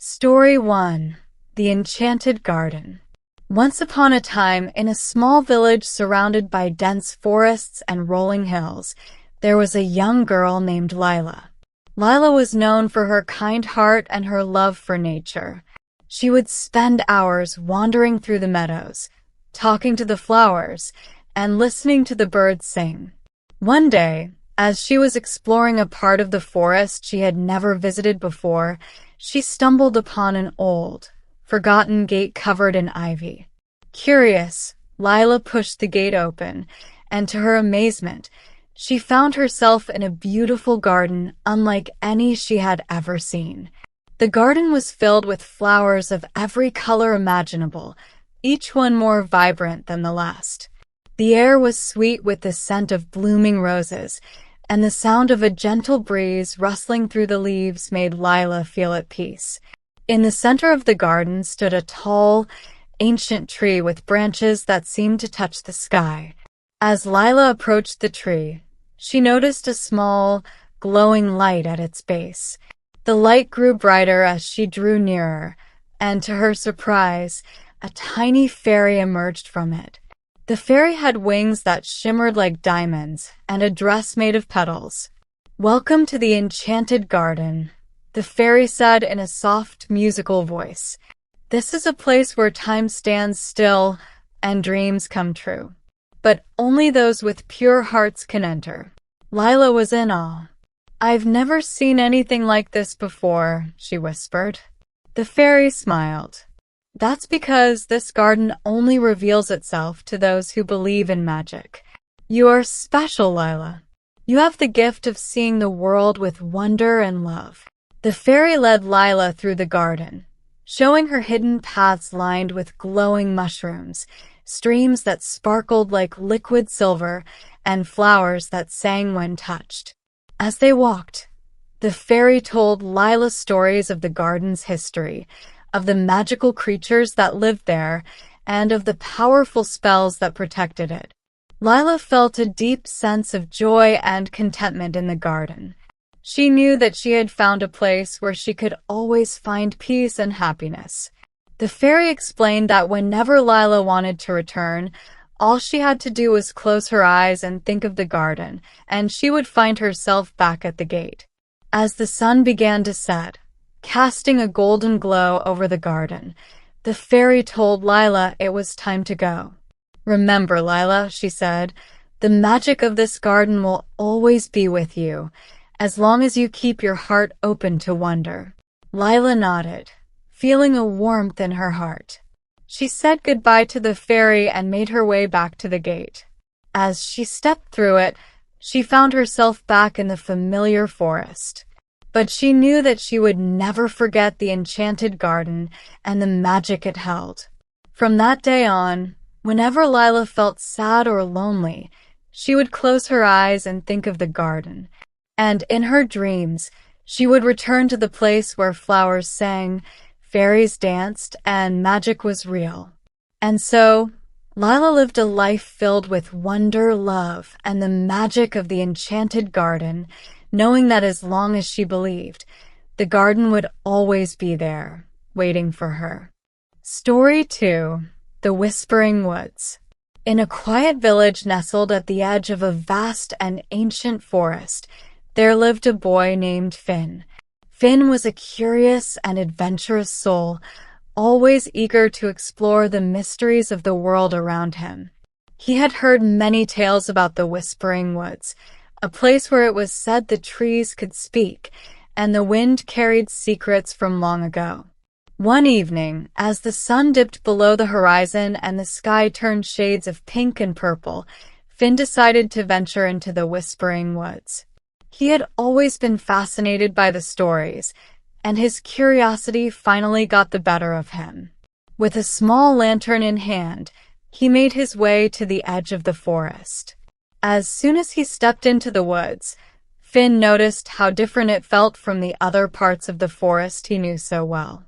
Story 1. The Enchanted Garden. Once upon a time, in a small village surrounded by dense forests and rolling hills, there was a young girl named Lila. Lila was known for her kind heart and her love for nature. She would spend hours wandering through the meadows, talking to the flowers, and listening to the birds sing. One day, as she was exploring a part of the forest she had never visited before, she stumbled upon an old, forgotten gate covered in ivy. Curious, Lila pushed the gate open, and to her amazement, she found herself in a beautiful garden unlike any she had ever seen. The garden was filled with flowers of every color imaginable, each one more vibrant than the last. The air was sweet with the scent of blooming roses, and the sound of a gentle breeze rustling through the leaves made Lila feel at peace. In the center of the garden stood a tall, ancient tree with branches that seemed to touch the sky. As Lila approached the tree, she noticed a small, glowing light at its base. The light grew brighter as she drew nearer, and to her surprise, a tiny fairy emerged from it. The fairy had wings that shimmered like diamonds and a dress made of petals. "Welcome to the Enchanted Garden," the fairy said in a soft, musical voice. "This is a place where time stands still and dreams come true. But only those with pure hearts can enter." Lila was in awe. "I've never seen anything like this before," she whispered. The fairy smiled. "That's because this garden only reveals itself to those who believe in magic. You are special, Lila. You have the gift of seeing the world with wonder and love." The fairy led Lila through the garden, showing her hidden paths lined with glowing mushrooms, streams that sparkled like liquid silver, and flowers that sang when touched. As they walked, the fairy told Lila stories of the garden's history, of the magical creatures that lived there, and of the powerful spells that protected it. Lila felt a deep sense of joy and contentment in the garden. She knew that she had found a place where she could always find peace and happiness. The fairy explained that whenever Lila wanted to return, all she had to do was close her eyes and think of the garden, and she would find herself back at the gate. As the sun began to set, casting a golden glow over the garden, the fairy told Lila it was time to go. "Remember, Lila," she said, "the magic of this garden will always be with you, as long as you keep your heart open to wonder." Lila nodded, feeling a warmth in her heart. She said goodbye to the fairy and made her way back to the gate. As she stepped through it, she found herself back in the familiar forest. But she knew that she would never forget the enchanted garden and the magic it held. From that day on, whenever Lila felt sad or lonely, she would close her eyes and think of the garden. And in her dreams, she would return to the place where flowers sang, fairies danced, and magic was real. And so, Lila lived a life filled with wonder, love, and the magic of the enchanted garden, knowing that as long as she believed, the garden would always be there, waiting for her. Story 2. The Whispering Woods. In a quiet village nestled at the edge of a vast and ancient forest, there lived a boy named Finn. Finn was a curious and adventurous soul, always eager to explore the mysteries of the world around him. He had heard many tales about the Whispering Woods, a place where it was said the trees could speak, and the wind carried secrets from long ago. One evening, as the sun dipped below the horizon and the sky turned shades of pink and purple, Finn decided to venture into the Whispering Woods. He had always been fascinated by the stories, and his curiosity finally got the better of him. With a small lantern in hand, he made his way to the edge of the forest. As soon as he stepped into the woods, Finn noticed how different it felt from the other parts of the forest he knew so well.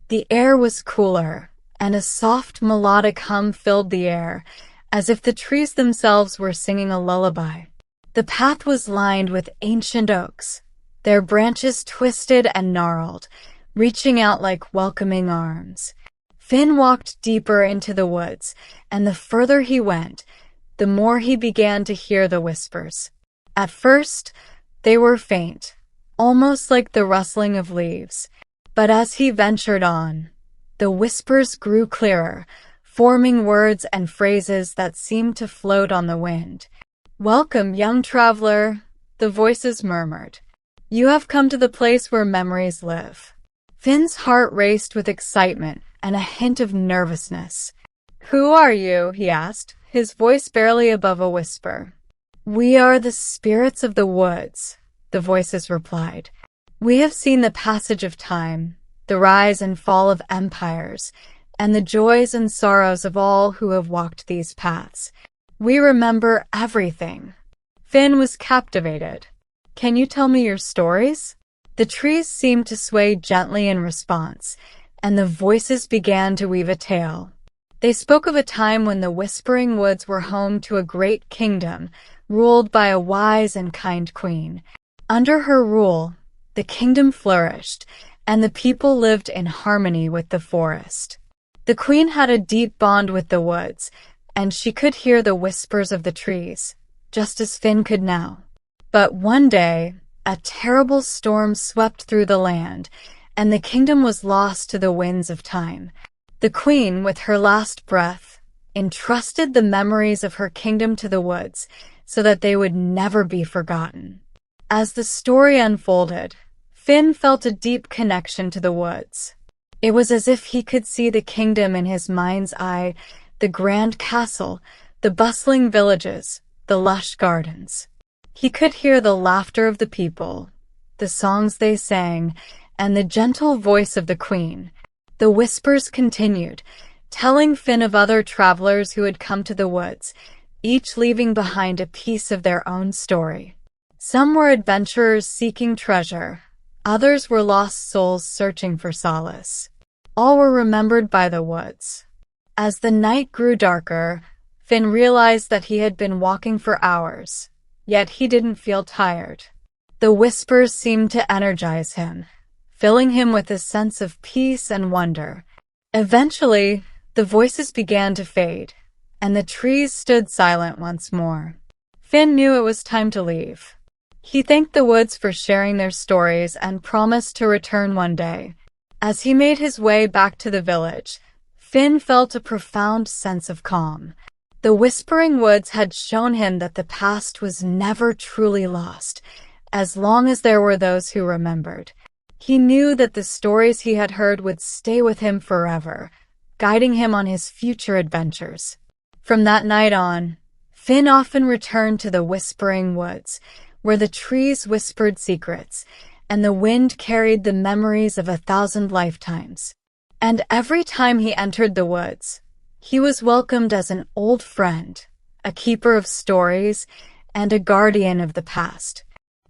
The air was cooler, and a soft melodic hum filled the air, as if the trees themselves were singing a lullaby. The path was lined with ancient oaks, their branches twisted and gnarled, reaching out like welcoming arms. Finn walked deeper into the woods, and the further he went, the more he began to hear the whispers. At first, they were faint, almost like the rustling of leaves. But as he ventured on, the whispers grew clearer, forming words and phrases that seemed to float on the wind. "Welcome, young traveler," the voices murmured. "You have come to the place where memories live." Finn's heart raced with excitement and a hint of nervousness. "Who are you?" he asked, his voice barely above a whisper. "We are the spirits of the woods," the voices replied. "We have seen the passage of time, the rise and fall of empires, and the joys and sorrows of all who have walked these paths. We remember everything." Finn was captivated. "Can you tell me your stories?" The trees seemed to sway gently in response, and the voices began to weave a tale. They spoke of a time when the Whispering Woods were home to a great kingdom, ruled by a wise and kind queen. Under her rule, the kingdom flourished, and the people lived in harmony with the forest. The queen had a deep bond with the woods, and she could hear the whispers of the trees, just as Finn could now. But one day, a terrible storm swept through the land, and the kingdom was lost to the winds of time. The queen, with her last breath, entrusted the memories of her kingdom to the woods so that they would never be forgotten. As the story unfolded, Finn felt a deep connection to the woods. It was as if he could see the kingdom in his mind's eye, the grand castle, the bustling villages, the lush gardens. He could hear the laughter of the people, the songs they sang, and the gentle voice of the queen. The whispers continued, telling Finn of other travelers who had come to the woods, each leaving behind a piece of their own story. Some were adventurers seeking treasure, others were lost souls searching for solace. All were remembered by the woods. As the night grew darker, Finn realized that he had been walking for hours, yet he didn't feel tired. The whispers seemed to energize him, filling him with a sense of peace and wonder. Eventually, the voices began to fade, and the trees stood silent once more. Finn knew it was time to leave. He thanked the woods for sharing their stories and promised to return one day. As he made his way back to the village, Finn felt a profound sense of calm. The Whispering Woods had shown him that the past was never truly lost, as long as there were those who remembered. He knew that the stories he had heard would stay with him forever, guiding him on his future adventures. From that night on, Finn often returned to the Whispering Woods, where the trees whispered secrets, and the wind carried the memories of 1,000 lifetimes. And every time he entered the woods, he was welcomed as an old friend, a keeper of stories, and a guardian of the past.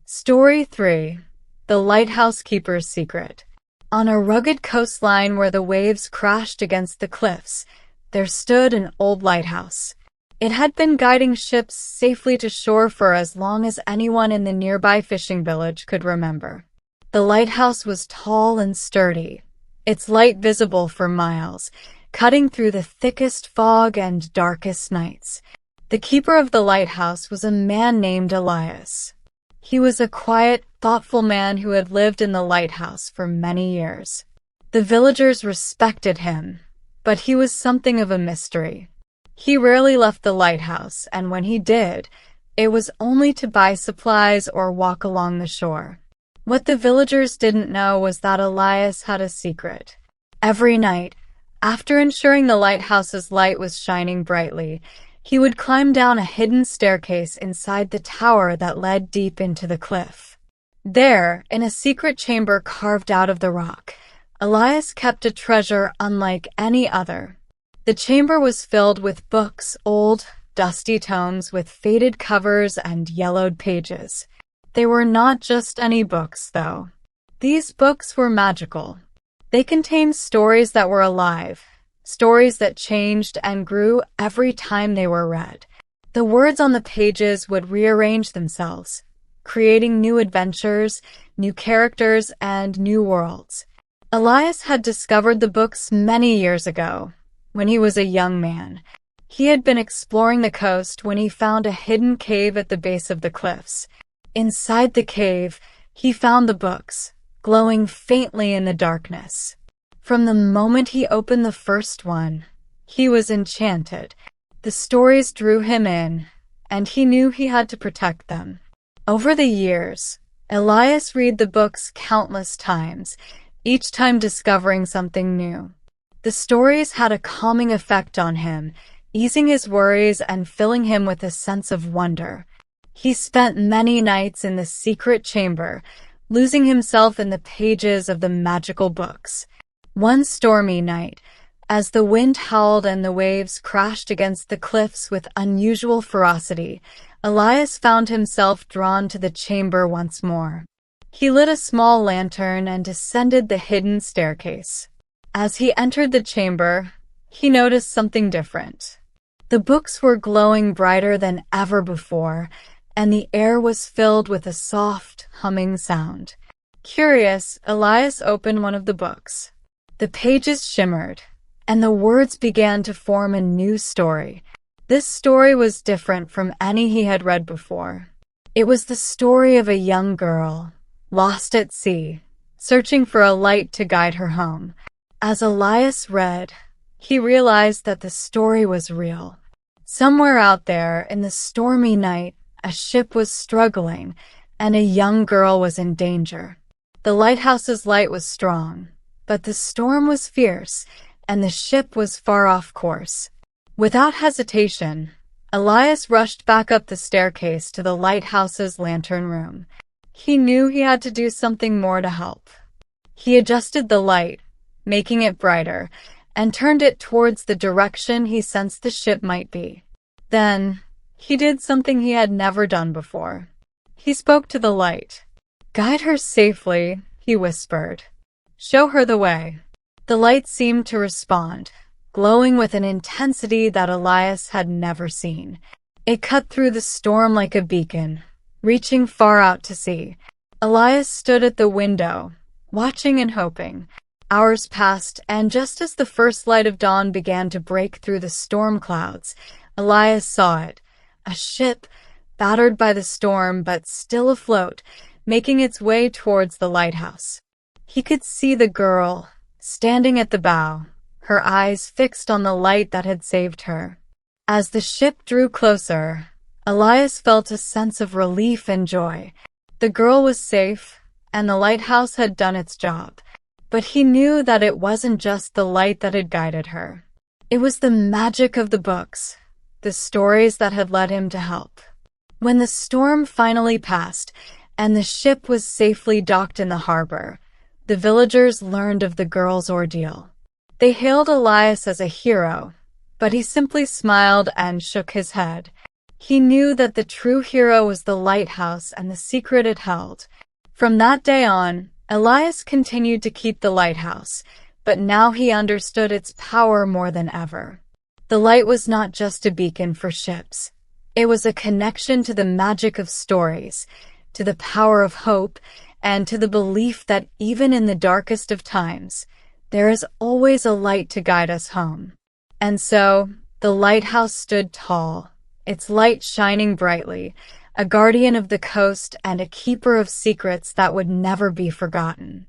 Story 3. The Lighthouse Keeper's Secret. On a rugged coastline where the waves crashed against the cliffs, there stood an old lighthouse. It had been guiding ships safely to shore for as long as anyone in the nearby fishing village could remember. The lighthouse was tall and sturdy, its light visible for miles, cutting through the thickest fog and darkest nights. The keeper of the lighthouse was a man named Elias. He was a quiet, thoughtful man who had lived in the lighthouse for many years. The villagers respected him, but he was something of a mystery. He rarely left the lighthouse, and when he did, it was only to buy supplies or walk along the shore. What the villagers didn't know was that Elias had a secret. Every night, after ensuring the lighthouse's light was shining brightly, he would climb down a hidden staircase inside the tower that led deep into the cliff. There, in a secret chamber carved out of the rock, Elias kept a treasure unlike any other. The chamber was filled with books, old, dusty tomes with faded covers and yellowed pages. They were not just any books, though. These books were magical. They contained stories that were alive, stories that changed and grew every time they were read. The words on the pages would rearrange themselves, creating new adventures, new characters, and new worlds. Elias had discovered the books many years ago, when he was a young man. He had been exploring the coast when he found a hidden cave at the base of the cliffs. Inside the cave, he found the books, glowing faintly in the darkness. From the moment he opened the first one, he was enchanted. The stories drew him in, and he knew he had to protect them. Over the years, Elias read the books countless times, each time discovering something new. The stories had a calming effect on him, easing his worries and filling him with a sense of wonder. He spent many nights in the secret chamber, losing himself in the pages of the magical books. One stormy night, as the wind howled and the waves crashed against the cliffs with unusual ferocity, Elias found himself drawn to the chamber once more. He lit a small lantern and descended the hidden staircase. As he entered the chamber, he noticed something different. The books were glowing brighter than ever before, and the air was filled with a soft, humming sound. Curious, Elias opened one of the books. The pages shimmered, and the words began to form a new story. This story was different from any he had read before. It was the story of a young girl, lost at sea, searching for a light to guide her home. As Elias read, he realized that the story was real. Somewhere out there, in the stormy night, a ship was struggling, and a young girl was in danger. The lighthouse's light was strong, but the storm was fierce, and the ship was far off course. Without hesitation, Elias rushed back up the staircase to the lighthouse's lantern room. He knew he had to do something more to help. He adjusted the light, making it brighter, and turned it towards the direction he sensed the ship might be. Then, he did something he had never done before. He spoke to the light. "Guide her safely," he whispered. "Show her the way." The light seemed to respond, glowing with an intensity that Elias had never seen. It cut through the storm like a beacon, reaching far out to sea. Elias stood at the window, watching and hoping. Hours passed, and just as the first light of dawn began to break through the storm clouds, Elias saw it. A ship, battered by the storm but still afloat, making its way towards the lighthouse. He could see the girl, standing at the bow, her eyes fixed on the light that had saved her. As the ship drew closer, Elias felt a sense of relief and joy. The girl was safe, and the lighthouse had done its job. But he knew that it wasn't just the light that had guided her. It was the magic of the books, the stories that had led him to help. When the storm finally passed, and the ship was safely docked in the harbor, the villagers learned of the girl's ordeal. They hailed Elias as a hero, but he simply smiled and shook his head. He knew that the true hero was the lighthouse and the secret it held. From that day on, Elias continued to keep the lighthouse, but now he understood its power more than ever. The light was not just a beacon for ships. It was a connection to the magic of stories, to the power of hope, and to the belief that even in the darkest of times, there is always a light to guide us home. And so, the lighthouse stood tall, its light shining brightly, a guardian of the coast and a keeper of secrets that would never be forgotten.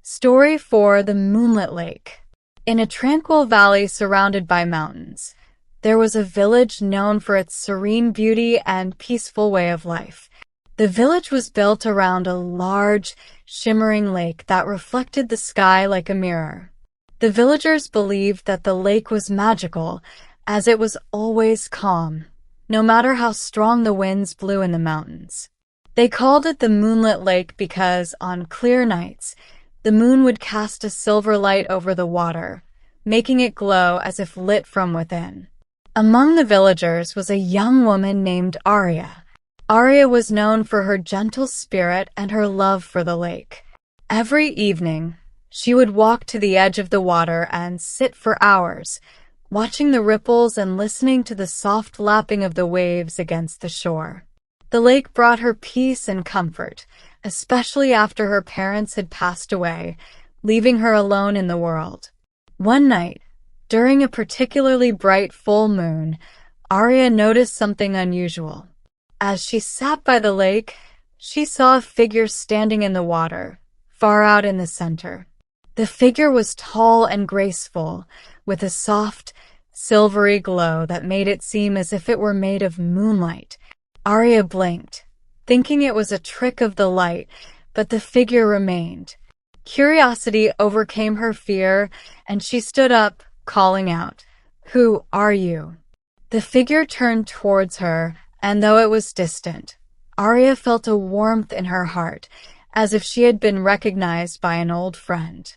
Story 4: The Moonlit Lake. In a tranquil valley surrounded by mountains, there was a village known for its serene beauty and peaceful way of life. The village was built around a large, shimmering lake that reflected the sky like a mirror. The villagers believed that the lake was magical, as it was always calm, no matter how strong the winds blew in the mountains. They called it the Moonlit Lake because, on clear nights, the moon would cast a silver light over the water, making it glow as if lit from within. Among the villagers was a young woman named Arya. Arya was known for her gentle spirit and her love for the lake. Every evening, she would walk to the edge of the water and sit for hours, watching the ripples and listening to the soft lapping of the waves against the shore. The lake brought her peace and comfort, especially after her parents had passed away, leaving her alone in the world. One night, during a particularly bright full moon, Arya noticed something unusual. As she sat by the lake, she saw a figure standing in the water, far out in the center. The figure was tall and graceful, with a soft, silvery glow that made it seem as if it were made of moonlight. Arya blinked, thinking it was a trick of the light, but the figure remained. Curiosity overcame her fear, and she stood up, calling out, "Who are you?" The figure turned towards her, and though it was distant, Arya felt a warmth in her heart, as if she had been recognized by an old friend.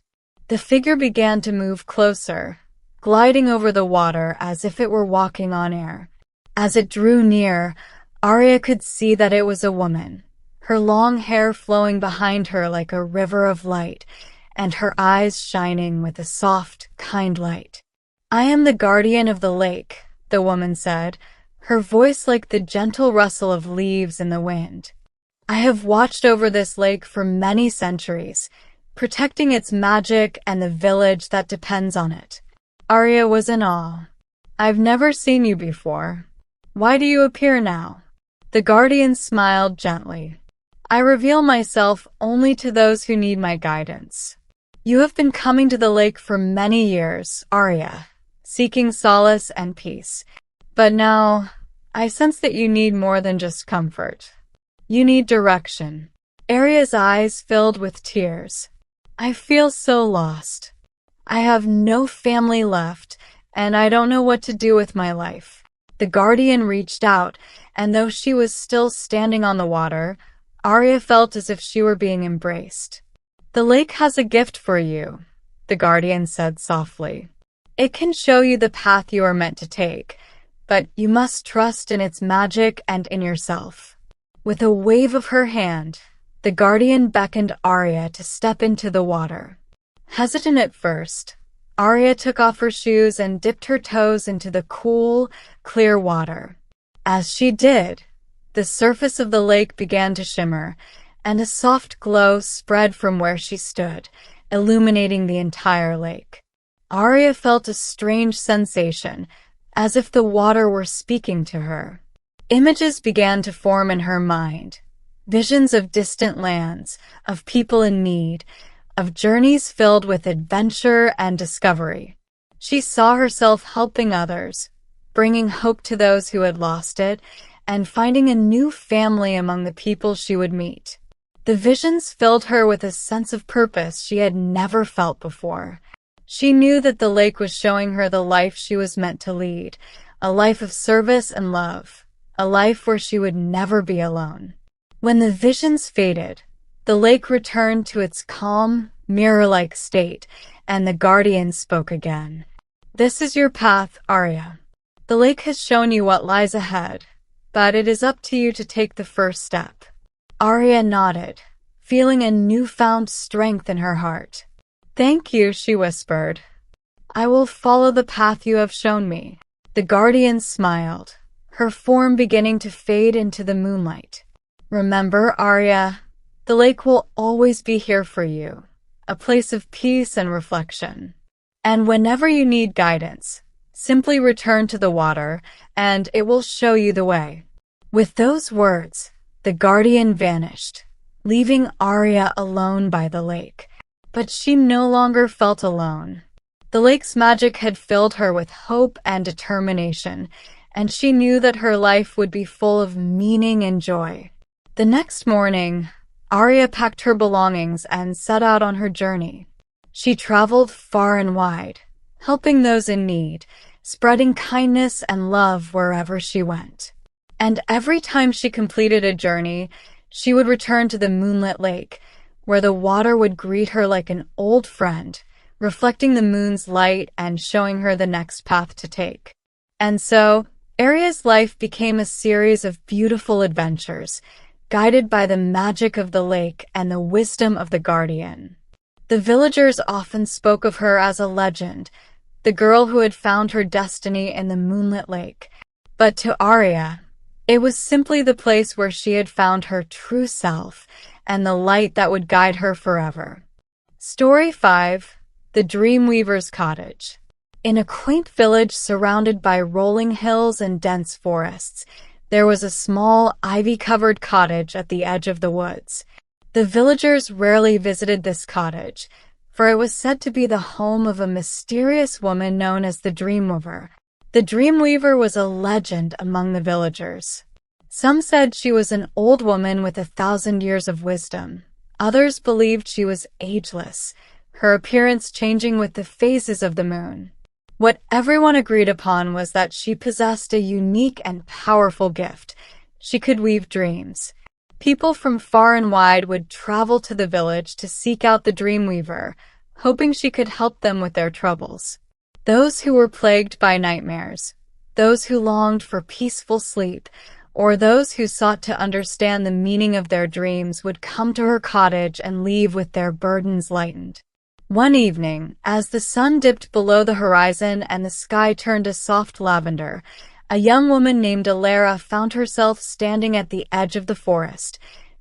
The figure began to move closer, gliding over the water as if it were walking on air. As it drew near, Arya could see that it was a woman, her long hair flowing behind her like a river of light, and her eyes shining with a soft, kind light. "I am the guardian of the lake," the woman said, her voice like the gentle rustle of leaves in the wind. "I have watched over this lake for many centuries, protecting its magic and the village that depends on it." Arya was in awe. "I've never seen you before. Why do you appear now?" The guardian smiled gently. "I reveal myself only to those who need my guidance. You have been coming to the lake for many years, Arya, seeking solace and peace. But now, I sense that you need more than just comfort. You need direction." Arya's eyes filled with tears. "I feel so lost. I have no family left, and I don't know what to do with my life." The guardian reached out, and though she was still standing on the water, Arya felt as if she were being embraced. "The lake has a gift for you," the guardian said softly. "It can show you the path you are meant to take, but you must trust in its magic and in yourself." With a wave of her hand, the guardian beckoned Arya to step into the water. Hesitant at first, Arya took off her shoes and dipped her toes into the cool, clear water. As she did, the surface of the lake began to shimmer, and a soft glow spread from where she stood, illuminating the entire lake. Arya felt a strange sensation, as if the water were speaking to her. Images began to form in her mind, visions of distant lands, of people in need, of journeys filled with adventure and discovery. She saw herself helping others, bringing hope to those who had lost it, and finding a new family among the people she would meet. The visions filled her with a sense of purpose she had never felt before. She knew that the lake was showing her the life she was meant to lead, a life of service and love, a life where she would never be alone. When the visions faded, the lake returned to its calm, mirror-like state, and the guardian spoke again. "This is your path, Arya. The lake has shown you what lies ahead, but it is up to you to take the first step." Arya nodded, feeling a newfound strength in her heart. "Thank you," she whispered. "I will follow the path you have shown me." The guardian smiled, her form beginning to fade into the moonlight. "Remember, Arya, the lake will always be here for you, a place of peace and reflection. And whenever you need guidance, simply return to the water, and it will show you the way." With those words, the guardian vanished, leaving Arya alone by the lake. But she no longer felt alone. The lake's magic had filled her with hope and determination, and she knew that her life would be full of meaning and joy. The next morning, Arya packed her belongings and set out on her journey. She traveled far and wide, helping those in need, spreading kindness and love wherever she went. And every time she completed a journey, she would return to the moonlit lake, where the water would greet her like an old friend, reflecting the moon's light and showing her the next path to take. And so, Arya's life became a series of beautiful adventures, guided by the magic of the lake and the wisdom of the guardian. The villagers often spoke of her as a legend, the girl who had found her destiny in the moonlit lake. But to Arya, it was simply the place where she had found her true self and the light that would guide her forever. Story 5. The Dreamweaver's Cottage. In a quaint village surrounded by rolling hills and dense forests, there was a small, ivy-covered cottage at the edge of the woods. The villagers rarely visited this cottage, for it was said to be the home of a mysterious woman known as the Dreamweaver. The Dreamweaver was a legend among the villagers. Some said she was an old woman with 1,000 years of wisdom. Others believed she was ageless, her appearance changing with the phases of the moon. What everyone agreed upon was that she possessed a unique and powerful gift. She could weave dreams. People from far and wide would travel to the village to seek out the Dreamweaver, hoping she could help them with their troubles. Those who were plagued by nightmares, those who longed for peaceful sleep, or those who sought to understand the meaning of their dreams would come to her cottage and leave with their burdens lightened. One evening, as the sun dipped below the horizon and the sky turned a soft lavender, a young woman named Alara found herself standing at the edge of the forest,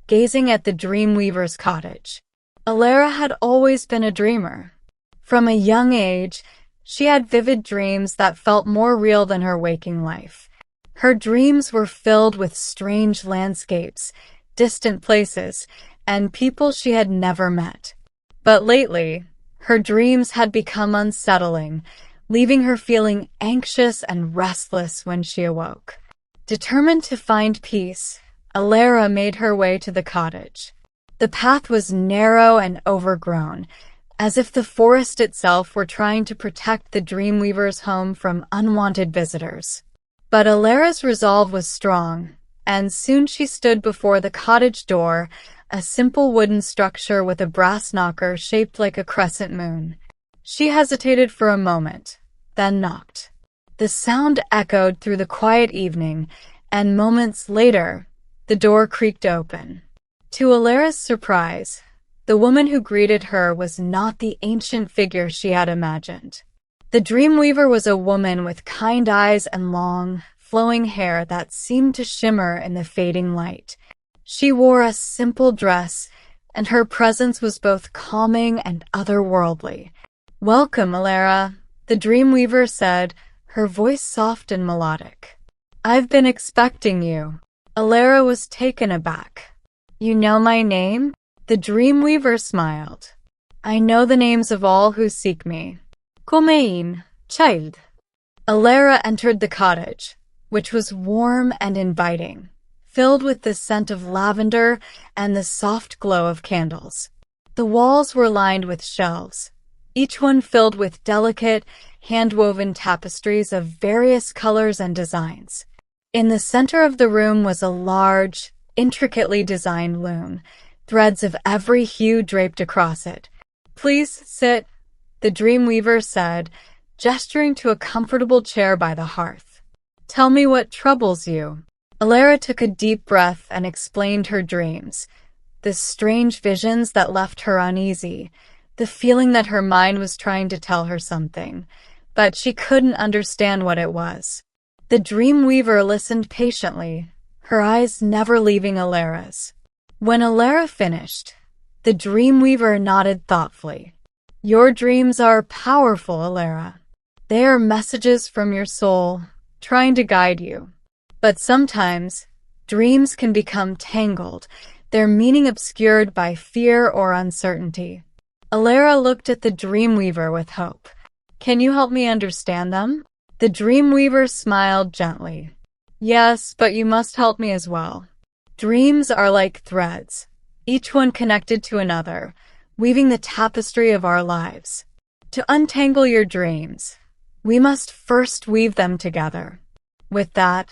gazing at the Dreamweaver's cottage. Alara had always been a dreamer. From a young age, she had vivid dreams that felt more real than her waking life. Her dreams were filled with strange landscapes, distant places, and people she had never met. But lately, her dreams had become unsettling, leaving her feeling anxious and restless when she awoke. Determined to find peace, Alara made her way to the cottage. The path was narrow and overgrown, as if the forest itself were trying to protect the Dreamweaver's home from unwanted visitors. But Alara's resolve was strong, and soon she stood before the cottage door, a simple wooden structure with a brass knocker shaped like a crescent moon. She hesitated for a moment, then knocked. The sound echoed through the quiet evening, and moments later, the door creaked open. To Alara's surprise, the woman who greeted her was not the ancient figure she had imagined. The Dreamweaver was a woman with kind eyes and long, flowing hair that seemed to shimmer in the fading light. She wore a simple dress, and her presence was both calming and otherworldly. "Welcome, Alara," the Dreamweaver said, her voice soft and melodic. "I've been expecting you." Alara was taken aback. "You know my name?" The Dreamweaver smiled. "I know the names of all who seek me." "Come in, child." Alara entered the cottage, which was warm and inviting, filled with the scent of lavender and the soft glow of candles. The walls were lined with shelves, each one filled with delicate, hand-woven tapestries of various colors and designs. In the center of the room was a large, intricately designed loom, threads of every hue draped across it. "Please sit," the Dreamweaver said, gesturing to a comfortable chair by the hearth. "Tell me what troubles you." Alara took a deep breath and explained her dreams, the strange visions that left her uneasy, the feeling that her mind was trying to tell her something, but she couldn't understand what it was. The Dreamweaver listened patiently, her eyes never leaving Alara's. When Alara finished, the Dreamweaver nodded thoughtfully. "Your dreams are powerful, Alara. They are messages from your soul, trying to guide you. But sometimes, dreams can become tangled, their meaning obscured by fear or uncertainty." Alara looked at the Dreamweaver with hope. "Can you help me understand them?" The Dreamweaver smiled gently. "Yes, but you must help me as well. Dreams are like threads, each one connected to another, weaving the tapestry of our lives. To untangle your dreams, we must first weave them together." With that,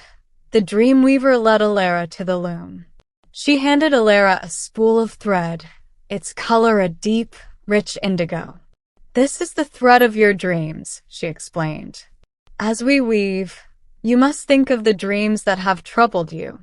the Dreamweaver led Alara to the loom. She handed Alara a spool of thread, its color a deep, rich indigo. "This is the thread of your dreams," she explained. "As we weave, you must think of the dreams that have troubled you.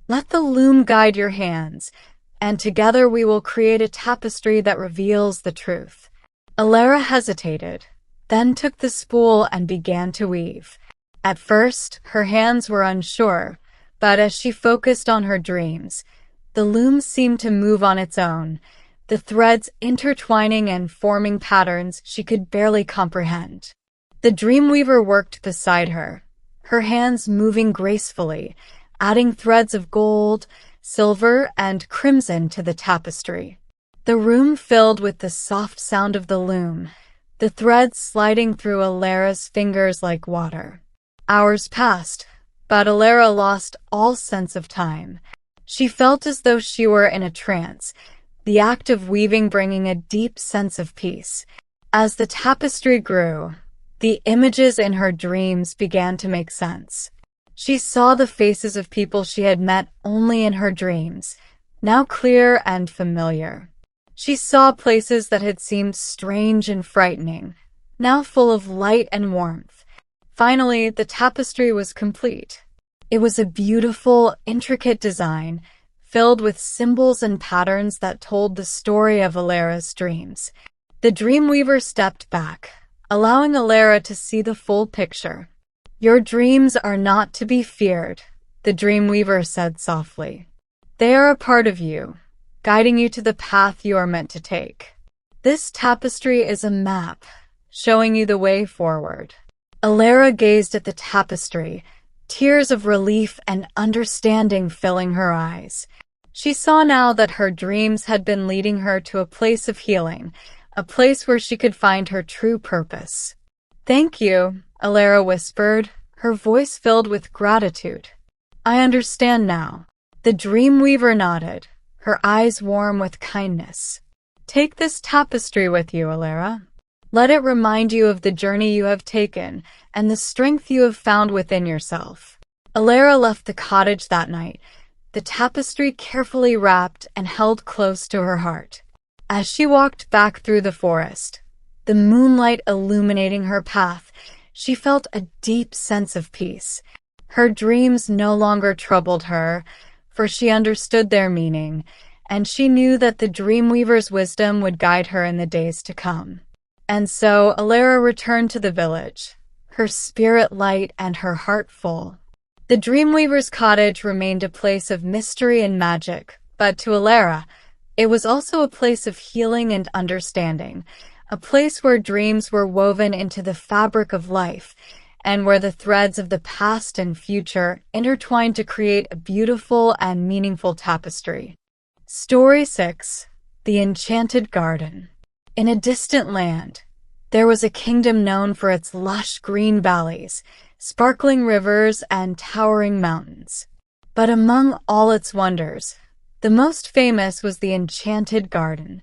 Let the loom guide your hands, and together we will create a tapestry that reveals the truth." Alara hesitated, then took the spool and began to weave. At first, her hands were unsure, but as she focused on her dreams, the loom seemed to move on its own, the threads intertwining and forming patterns she could barely comprehend. The Dreamweaver worked beside her, her hands moving gracefully, adding threads of gold, silver, and crimson to the tapestry. The room filled with the soft sound of the loom, the threads sliding through Alara's fingers like water. Hours passed, but Alara lost all sense of time. She felt as though she were in a trance, the act of weaving bringing a deep sense of peace. As the tapestry grew, the images in her dreams began to make sense. She saw the faces of people she had met only in her dreams, now clear and familiar. She saw places that had seemed strange and frightening, now full of light and warmth. Finally, the tapestry was complete. It was a beautiful, intricate design, filled with symbols and patterns that told the story of Alara's dreams. The Dreamweaver stepped back, allowing Alara to see the full picture. "Your dreams are not to be feared," the Dreamweaver said softly. "They are a part of you, guiding you to the path you are meant to take. This tapestry is a map, showing you the way forward." Alara gazed at the tapestry, tears of relief and understanding filling her eyes. She saw now that her dreams had been leading her to a place of healing, a place where she could find her true purpose. "Thank you," Alara whispered, her voice filled with gratitude. "I understand now." The Dreamweaver nodded, her eyes warm with kindness. "Take this tapestry with you, Alara. Let it remind you of the journey you have taken and the strength you have found within yourself." Alara left the cottage that night, the tapestry carefully wrapped and held close to her heart. As she walked back through the forest, the moonlight illuminating her path, she felt a deep sense of peace. Her dreams no longer troubled her, for she understood their meaning, and she knew that the Dreamweaver's wisdom would guide her in the days to come. And so Alara returned to the village, her spirit light and her heart full. The Dreamweaver's cottage remained a place of mystery and magic, but to Alara, it was also a place of healing and understanding, a place where dreams were woven into the fabric of life, and where the threads of the past and future intertwined to create a beautiful and meaningful tapestry. Story 6. The Enchanted Garden. In a distant land, there was a kingdom known for its lush green valleys, sparkling rivers, and towering mountains. But among all its wonders, the most famous was the Enchanted Garden.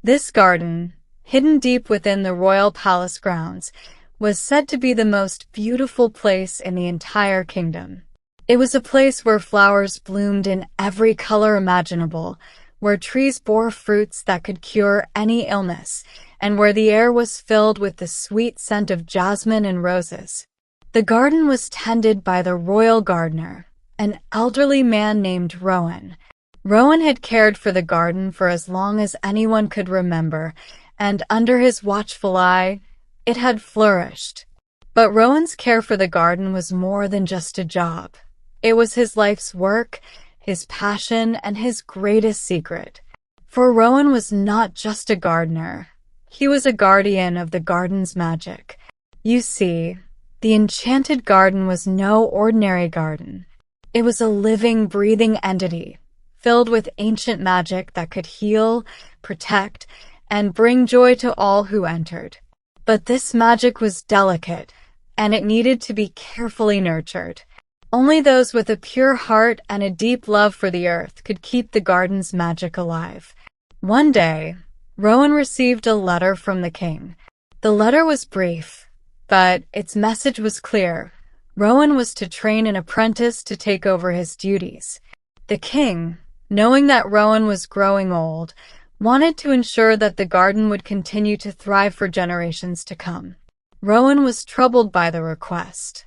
This garden, hidden deep within the royal palace grounds, was said to be the most beautiful place in the entire kingdom. It was a place where flowers bloomed in every color imaginable, where trees bore fruits that could cure any illness, and where the air was filled with the sweet scent of jasmine and roses. The garden was tended by the royal gardener, an elderly man named Rowan. Rowan had cared for the garden for as long as anyone could remember, and under his watchful eye, it had flourished. But Rowan's care for the garden was more than just a job. It was his life's work, his passion, and his greatest secret. For Rowan was not just a gardener. He was a guardian of the garden's magic. You see, the Enchanted Garden was no ordinary garden. It was a living, breathing entity, filled with ancient magic that could heal, protect, and bring joy to all who entered. But this magic was delicate, and it needed to be carefully nurtured. Only those with a pure heart and a deep love for the earth could keep the garden's magic alive. One day, Rowan received a letter from the king. The letter was brief, but its message was clear. Rowan was to train an apprentice to take over his duties. The king, knowing that Rowan was growing old, wanted to ensure that the garden would continue to thrive for generations to come. Rowan was troubled by the request.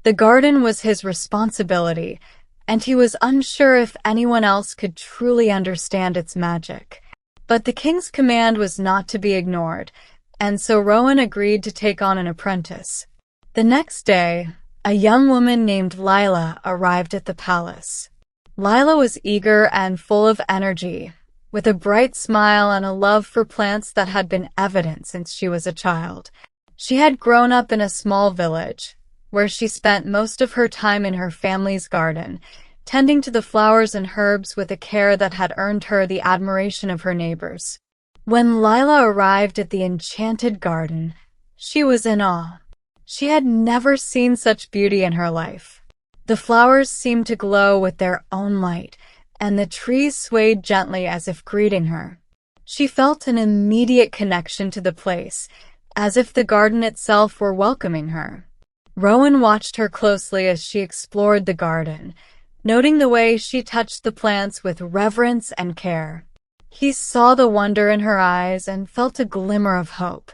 The garden was his responsibility, and he was unsure if anyone else could truly understand its magic. But the king's command was not to be ignored, and so Rowan agreed to take on an apprentice. The next day, a young woman named Lila arrived at the palace. Lila was eager and full of energy, with a bright smile and a love for plants that had been evident since she was a child. She had grown up in a small village, where she spent most of her time in her family's garden, tending to the flowers and herbs with a care that had earned her the admiration of her neighbors. When Lila arrived at the enchanted garden, she was in awe. She had never seen such beauty in her life. The flowers seemed to glow with their own light, and the trees swayed gently as if greeting her. She felt an immediate connection to the place, as if the garden itself were welcoming her. Rowan watched her closely as she explored the garden, noting the way she touched the plants with reverence and care. He saw the wonder in her eyes and felt a glimmer of hope.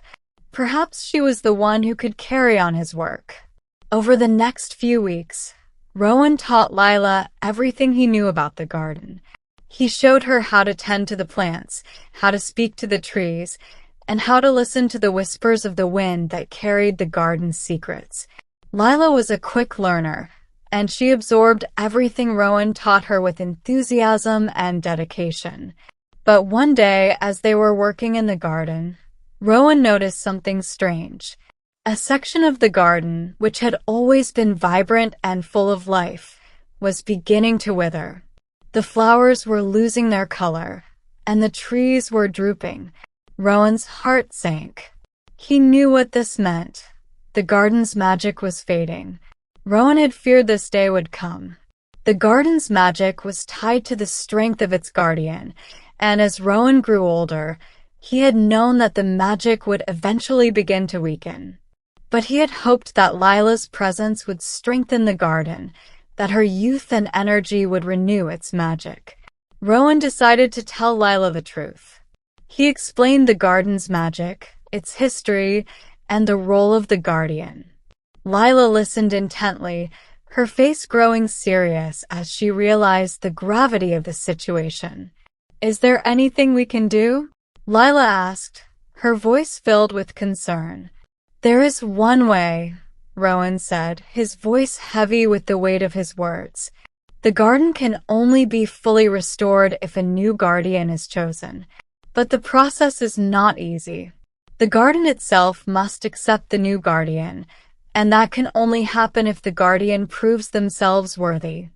Perhaps she was the one who could carry on his work. Over the next few weeks, Rowan taught Lila everything he knew about the garden. He showed her how to tend to the plants, how to speak to the trees, and how to listen to the whispers of the wind that carried the garden's secrets. Lila was a quick learner, and she absorbed everything Rowan taught her with enthusiasm and dedication. But one day, as they were working in the garden, Rowan noticed something strange. A section of the garden, which had always been vibrant and full of life, was beginning to wither. The flowers were losing their color, and the trees were drooping. Rowan's heart sank. He knew what this meant. The garden's magic was fading. Rowan had feared this day would come. The garden's magic was tied to the strength of its guardian, and as Rowan grew older, he had known that the magic would eventually begin to weaken. But he had hoped that Lila's presence would strengthen the garden, that her youth and energy would renew its magic. Rowan decided to tell Lila the truth. He explained the garden's magic, its history, and the role of the guardian. Lila listened intently, her face growing serious as she realized the gravity of the situation. "Is there anything we can do?" Lila asked, her voice filled with concern. "There is one way," Rowan said, his voice heavy with the weight of his words. "The garden can only be fully restored if a new guardian is chosen. But the process is not easy. The garden itself must accept the new guardian, and that can only happen if the guardian proves themselves worthy."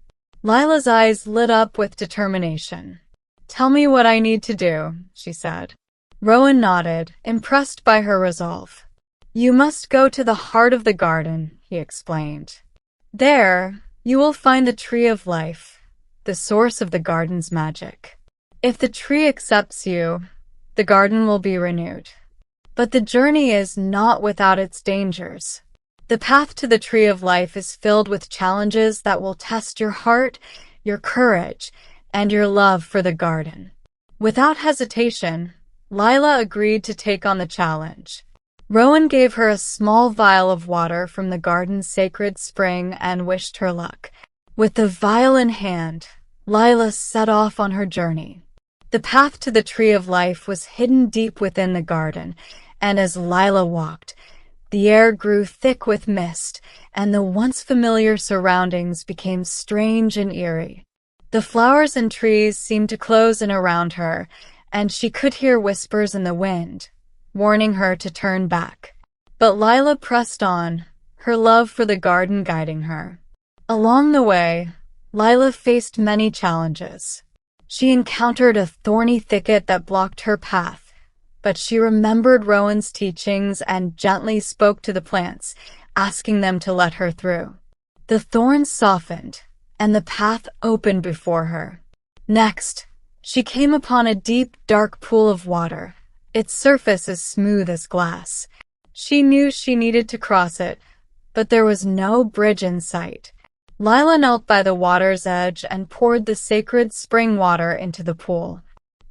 Lila's eyes lit up with determination. "Tell me what I need to do," she said. Rowan nodded, impressed by her resolve. "You must go to the heart of the garden," he explained. "There, you will find the tree of life, the source of the garden's magic. If the tree accepts you, the garden will be renewed. But the journey is not without its dangers. The path to the tree of life is filled with challenges that will test your heart, your courage, and your love for the garden." Without hesitation, Lila agreed to take on the challenge. Rowan gave her a small vial of water from the garden's sacred spring and wished her luck. With the vial in hand, Lila set off on her journey. The path to the tree of life was hidden deep within the garden, and as Lila walked, the air grew thick with mist, and the once familiar surroundings became strange and eerie. The flowers and trees seemed to close in around her, and she could hear whispers in the wind, warning her to turn back. But Lila pressed on, her love for the garden guiding her. Along the way, Lila faced many challenges. She encountered a thorny thicket that blocked her path, but she remembered Rowan's teachings and gently spoke to the plants, asking them to let her through. The thorns softened, and the path opened before her. Next, she came upon a deep, dark pool of water, its surface as smooth as glass. She knew she needed to cross it, but there was no bridge in sight. Lila knelt by the water's edge and poured the sacred spring water into the pool.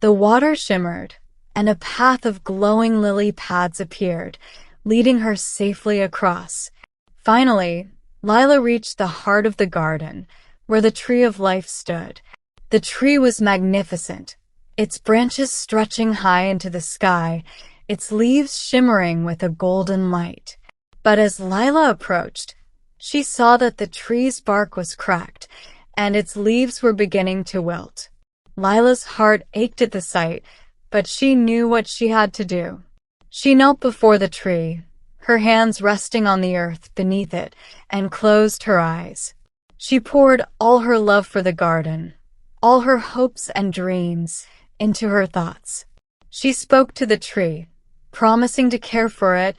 The water shimmered, and a path of glowing lily pads appeared, leading her safely across. Finally, Lila reached the heart of the garden, where the tree of life stood. The tree was magnificent, its branches stretching high into the sky, its leaves shimmering with a golden light. But as Lila approached, she saw that the tree's bark was cracked, and its leaves were beginning to wilt. Lila's heart ached at the sight, but she knew what she had to do. She knelt before the tree, her hands resting on the earth beneath it, and closed her eyes. She poured all her love for the garden, all her hopes and dreams, into her thoughts. She spoke to the tree, promising to care for it,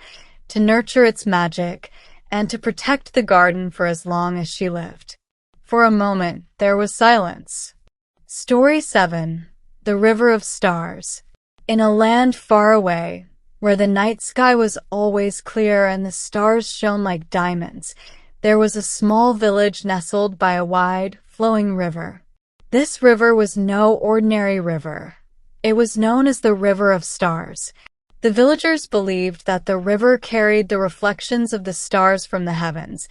to nurture its magic, and to protect the garden for as long as she lived. For a moment, there was silence. Story 7. The River of Stars. In a land far away, where the night sky was always clear and the stars shone like diamonds, there was a small village nestled by a wide, flowing river. This river was no ordinary river. It was known as the River of Stars. The villagers believed that the river carried the reflections of the stars from the heavens,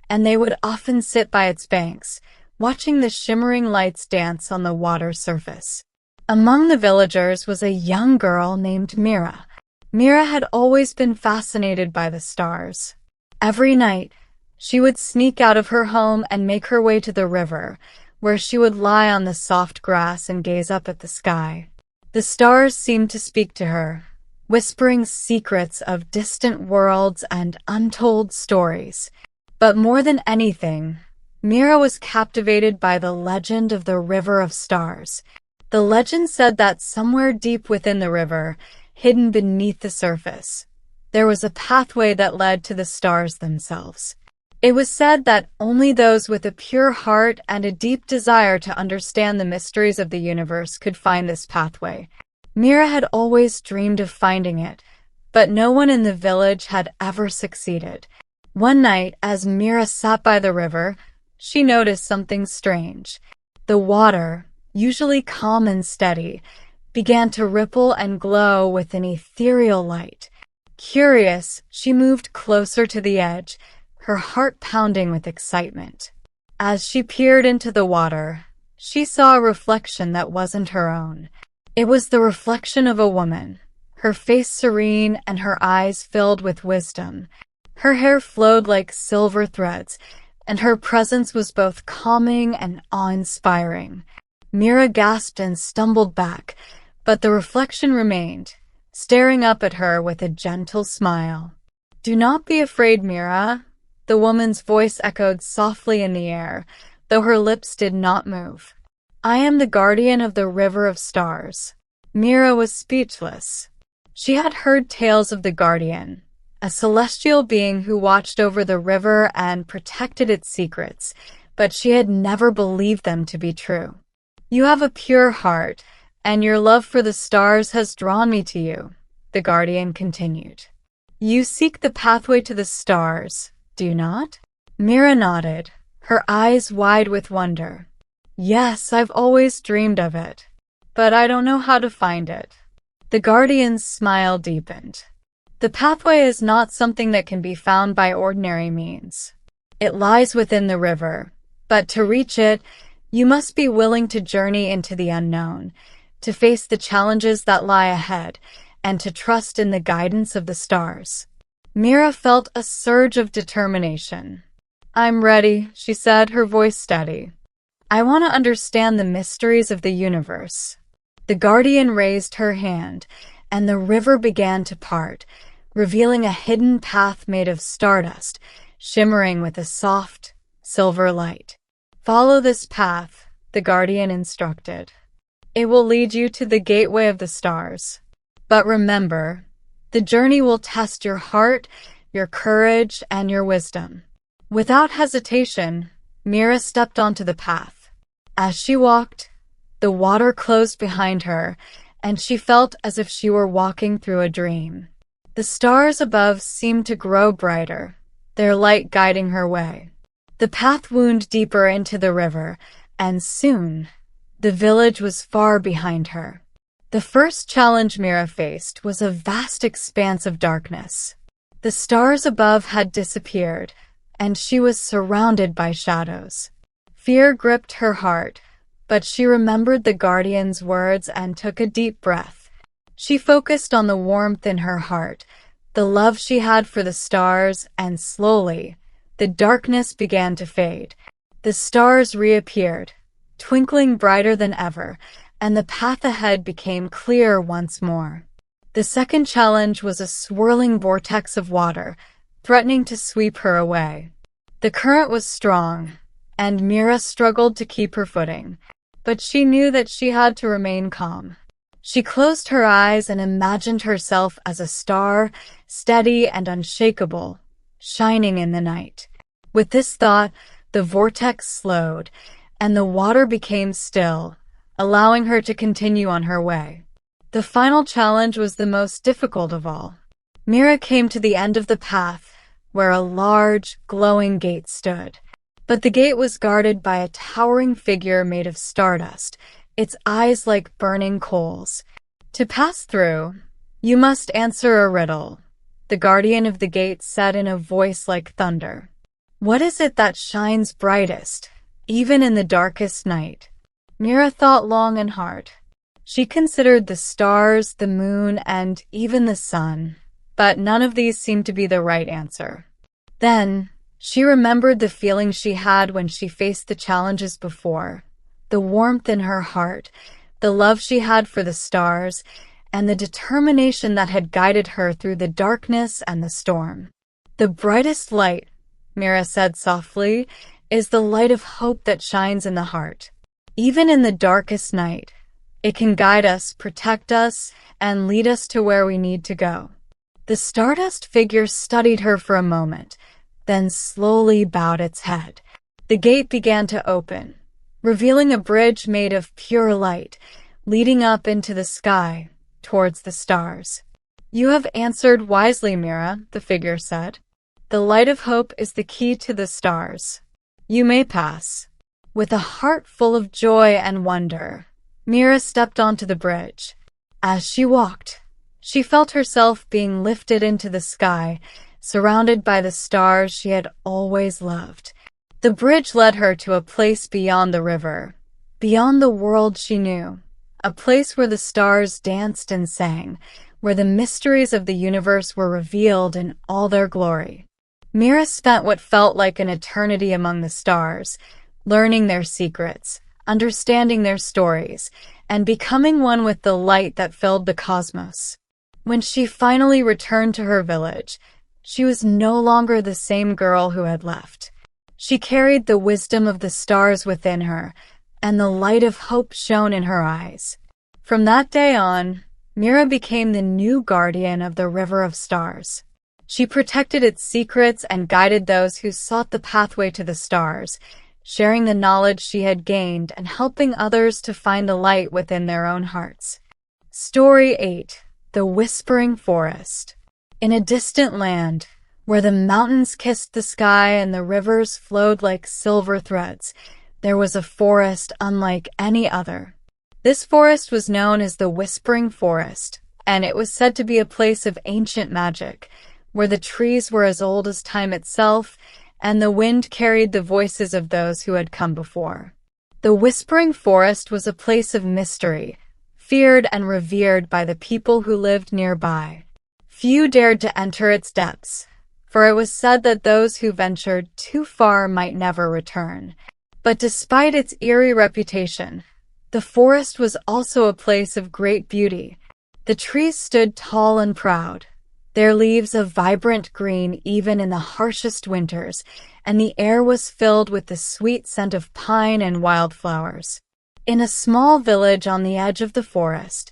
and they would often sit by its banks, watching the shimmering lights dance on the water's surface. Among the villagers was a young girl named Mira. Mira had always been fascinated by the stars. Every night, she would sneak out of her home and make her way to the river, where she would lie on the soft grass and gaze up at the sky. The stars seemed to speak to her, whispering secrets of distant worlds and untold stories. But more than anything, Mira was captivated by the legend of the River of Stars. The legend said that somewhere deep within the river, hidden beneath the surface, there was a pathway that led to the stars themselves. It was said that only those with a pure heart and a deep desire to understand the mysteries of the universe could find this pathway. Mira had always dreamed of finding it, but no one in the village had ever succeeded. One night, as Mira sat by the river, she noticed something strange. The water, usually calm and steady, began to ripple and glow with an ethereal light. Curious, she moved closer to the edge, her heart pounding with excitement. As she peered into the water, she saw a reflection that wasn't her own. It was the reflection of a woman, her face serene and her eyes filled with wisdom. Her hair flowed like silver threads, and her presence was both calming and awe-inspiring. Mira gasped and stumbled back, but the reflection remained, staring up at her with a gentle smile. "Do not be afraid, Mira," the woman's voice echoed softly in the air, though her lips did not move. "I am the guardian of the River of Stars." Mira was speechless. She had heard tales of the guardian, a celestial being who watched over the river and protected its secrets, but she had never believed them to be true. "You have a pure heart, and your love for the stars has drawn me to you," the guardian continued. "You seek the pathway to the stars, do you not?" Mira nodded, her eyes wide with wonder. "Yes, I've always dreamed of it, but I don't know how to find it." The guardian's smile deepened. "The pathway is not something that can be found by ordinary means. It lies within the river, but to reach it, you must be willing to journey into the unknown, to face the challenges that lie ahead, and to trust in the guidance of the stars." Mira felt a surge of determination. "I'm ready," she said, her voice steady. "I want to understand the mysteries of the universe." The guardian raised her hand, and the river began to part, revealing a hidden path made of stardust, shimmering with a soft, silver light. "Follow this path," the guardian instructed. "It will lead you to the gateway of the stars. But remember, the journey will test your heart, your courage, and your wisdom." Without hesitation, Mira stepped onto the path. As she walked, the water closed behind her, and she felt as if she were walking through a dream. The stars above seemed to grow brighter, their light guiding her way. The path wound deeper into the river, and soon, the village was far behind her. The first challenge Mira faced was a vast expanse of darkness. The stars above had disappeared, and she was surrounded by shadows. Fear gripped her heart, but she remembered the guardian's words and took a deep breath. She focused on the warmth in her heart, the love she had for the stars, and slowly, the darkness began to fade. The stars reappeared, twinkling brighter than ever, and the path ahead became clear once more. The second challenge was a swirling vortex of water, threatening to sweep her away. The current was strong, and Mira struggled to keep her footing, but she knew that she had to remain calm. She closed her eyes and imagined herself as a star, steady and unshakable, shining in the night. With this thought, the vortex slowed, and the water became still, allowing her to continue on her way. The final challenge was the most difficult of all. Mira came to the end of the path, where a large, glowing gate stood. But the gate was guarded by a towering figure made of stardust, its eyes like burning coals. To pass through, you must answer a riddle, the guardian of the gate said in a voice like thunder. What is it that shines brightest, even in the darkest night? Mira thought long and hard. She considered the stars, the moon, and even the sun, but none of these seemed to be the right answer. Then, she remembered the feeling she had when she faced the challenges before, the warmth in her heart, the love she had for the stars, and the determination that had guided her through the darkness and the storm. The brightest light, Mira said softly, is the light of hope that shines in the heart. Even in the darkest night, it can guide us, protect us, and lead us to where we need to go. The stardust figure studied her for a moment, then slowly bowed its head. The gate began to open, revealing a bridge made of pure light, leading up into the sky, towards the stars. You have answered wisely, Mira, the figure said. The light of hope is the key to the stars. You may pass. With a heart full of joy and wonder, Mira stepped onto the bridge. As she walked, she felt herself being lifted into the sky, surrounded by the stars she had always loved. The bridge led her to a place beyond the river, beyond the world she knew, a place where the stars danced and sang, where the mysteries of the universe were revealed in all their glory. Mira spent what felt like an eternity among the stars, learning their secrets, understanding their stories, and becoming one with the light that filled the cosmos. When she finally returned to her village, she was no longer the same girl who had left. She carried the wisdom of the stars within her, and the light of hope shone in her eyes. From that day on, Mira became the new guardian of the River of Stars. She protected its secrets and guided those who sought the pathway to the stars, sharing the knowledge she had gained and helping others to find the light within their own hearts. Story 8. The Whispering Forest. In a distant land, where the mountains kissed the sky and the rivers flowed like silver threads, there was a forest unlike any other. This forest was known as the Whispering Forest, and it was said to be a place of ancient magic, where the trees were as old as time itself, and the wind carried the voices of those who had come before. The Whispering Forest was a place of mystery, feared and revered by the people who lived nearby. Few dared to enter its depths, for it was said that those who ventured too far might never return. But despite its eerie reputation, the forest was also a place of great beauty. The trees stood tall and proud, their leaves of vibrant green even in the harshest winters, and the air was filled with the sweet scent of pine and wildflowers. In a small village on the edge of the forest,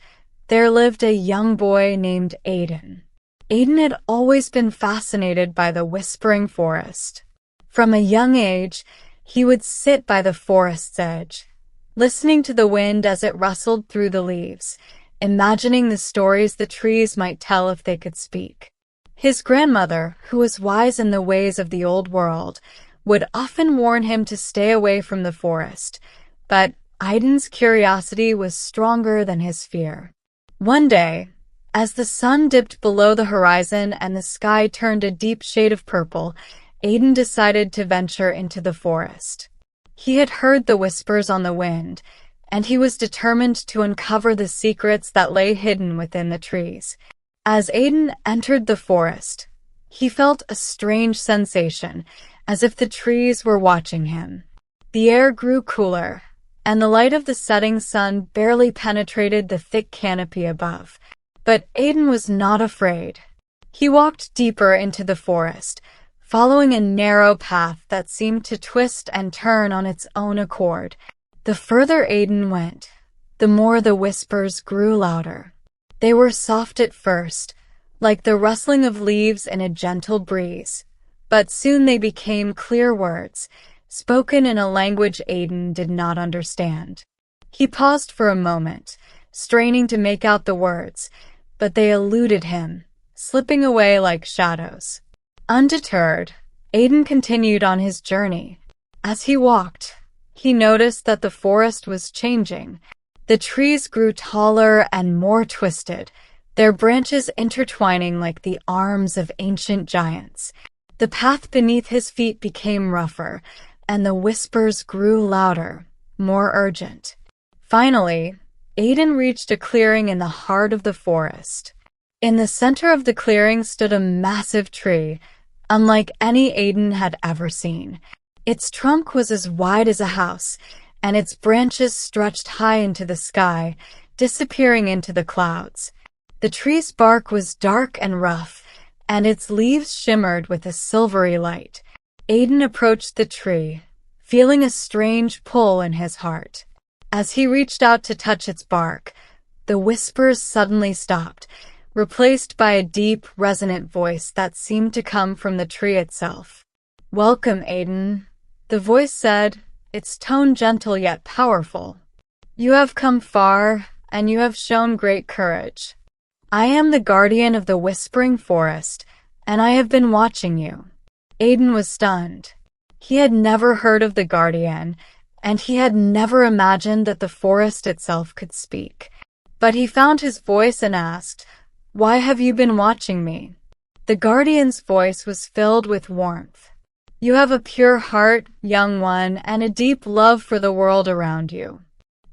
there lived a young boy named Aiden. Aiden had always been fascinated by the Whispering Forest. From a young age, he would sit by the forest's edge, listening to the wind as it rustled through the leaves, imagining the stories the trees might tell if they could speak. His grandmother, who was wise in the ways of the old world, would often warn him to stay away from the forest, but Aiden's curiosity was stronger than his fear. One day, as the sun dipped below the horizon and the sky turned a deep shade of purple, Aiden decided to venture into the forest. He had heard the whispers on the wind, and he was determined to uncover the secrets that lay hidden within the trees. As Aiden entered the forest, he felt a strange sensation, as if the trees were watching him. The air grew cooler, and the light of the setting sun barely penetrated the thick canopy above. But Aiden was not afraid. He walked deeper into the forest, following a narrow path that seemed to twist and turn on its own accord. The further Aiden went, the more the whispers grew louder. They were soft at first, like the rustling of leaves in a gentle breeze, but soon they became clear words, spoken in a language Aiden did not understand. He paused for a moment, straining to make out the words, but they eluded him, slipping away like shadows. Undeterred, Aiden continued on his journey. As he walked, he noticed that the forest was changing. The trees grew taller and more twisted, their branches intertwining like the arms of ancient giants. The path beneath his feet became rougher, and the whispers grew louder, more urgent. Finally, Aiden reached a clearing in the heart of the forest. In the center of the clearing stood a massive tree, unlike any Aiden had ever seen. Its trunk was as wide as a house, and its branches stretched high into the sky, disappearing into the clouds. The tree's bark was dark and rough, and its leaves shimmered with a silvery light. Aiden approached the tree, feeling a strange pull in his heart. As he reached out to touch its bark, the whispers suddenly stopped, replaced by a deep, resonant voice that seemed to come from the tree itself. "Welcome, Aiden," the voice said, its tone gentle yet powerful. "You have come far, and you have shown great courage. I am the guardian of the Whispering Forest, and I have been watching you." Aiden was stunned. He had never heard of the guardian, and he had never imagined that the forest itself could speak. But he found his voice and asked, "Why have you been watching me?" The guardian's voice was filled with warmth. "You have a pure heart, young one, and a deep love for the world around you.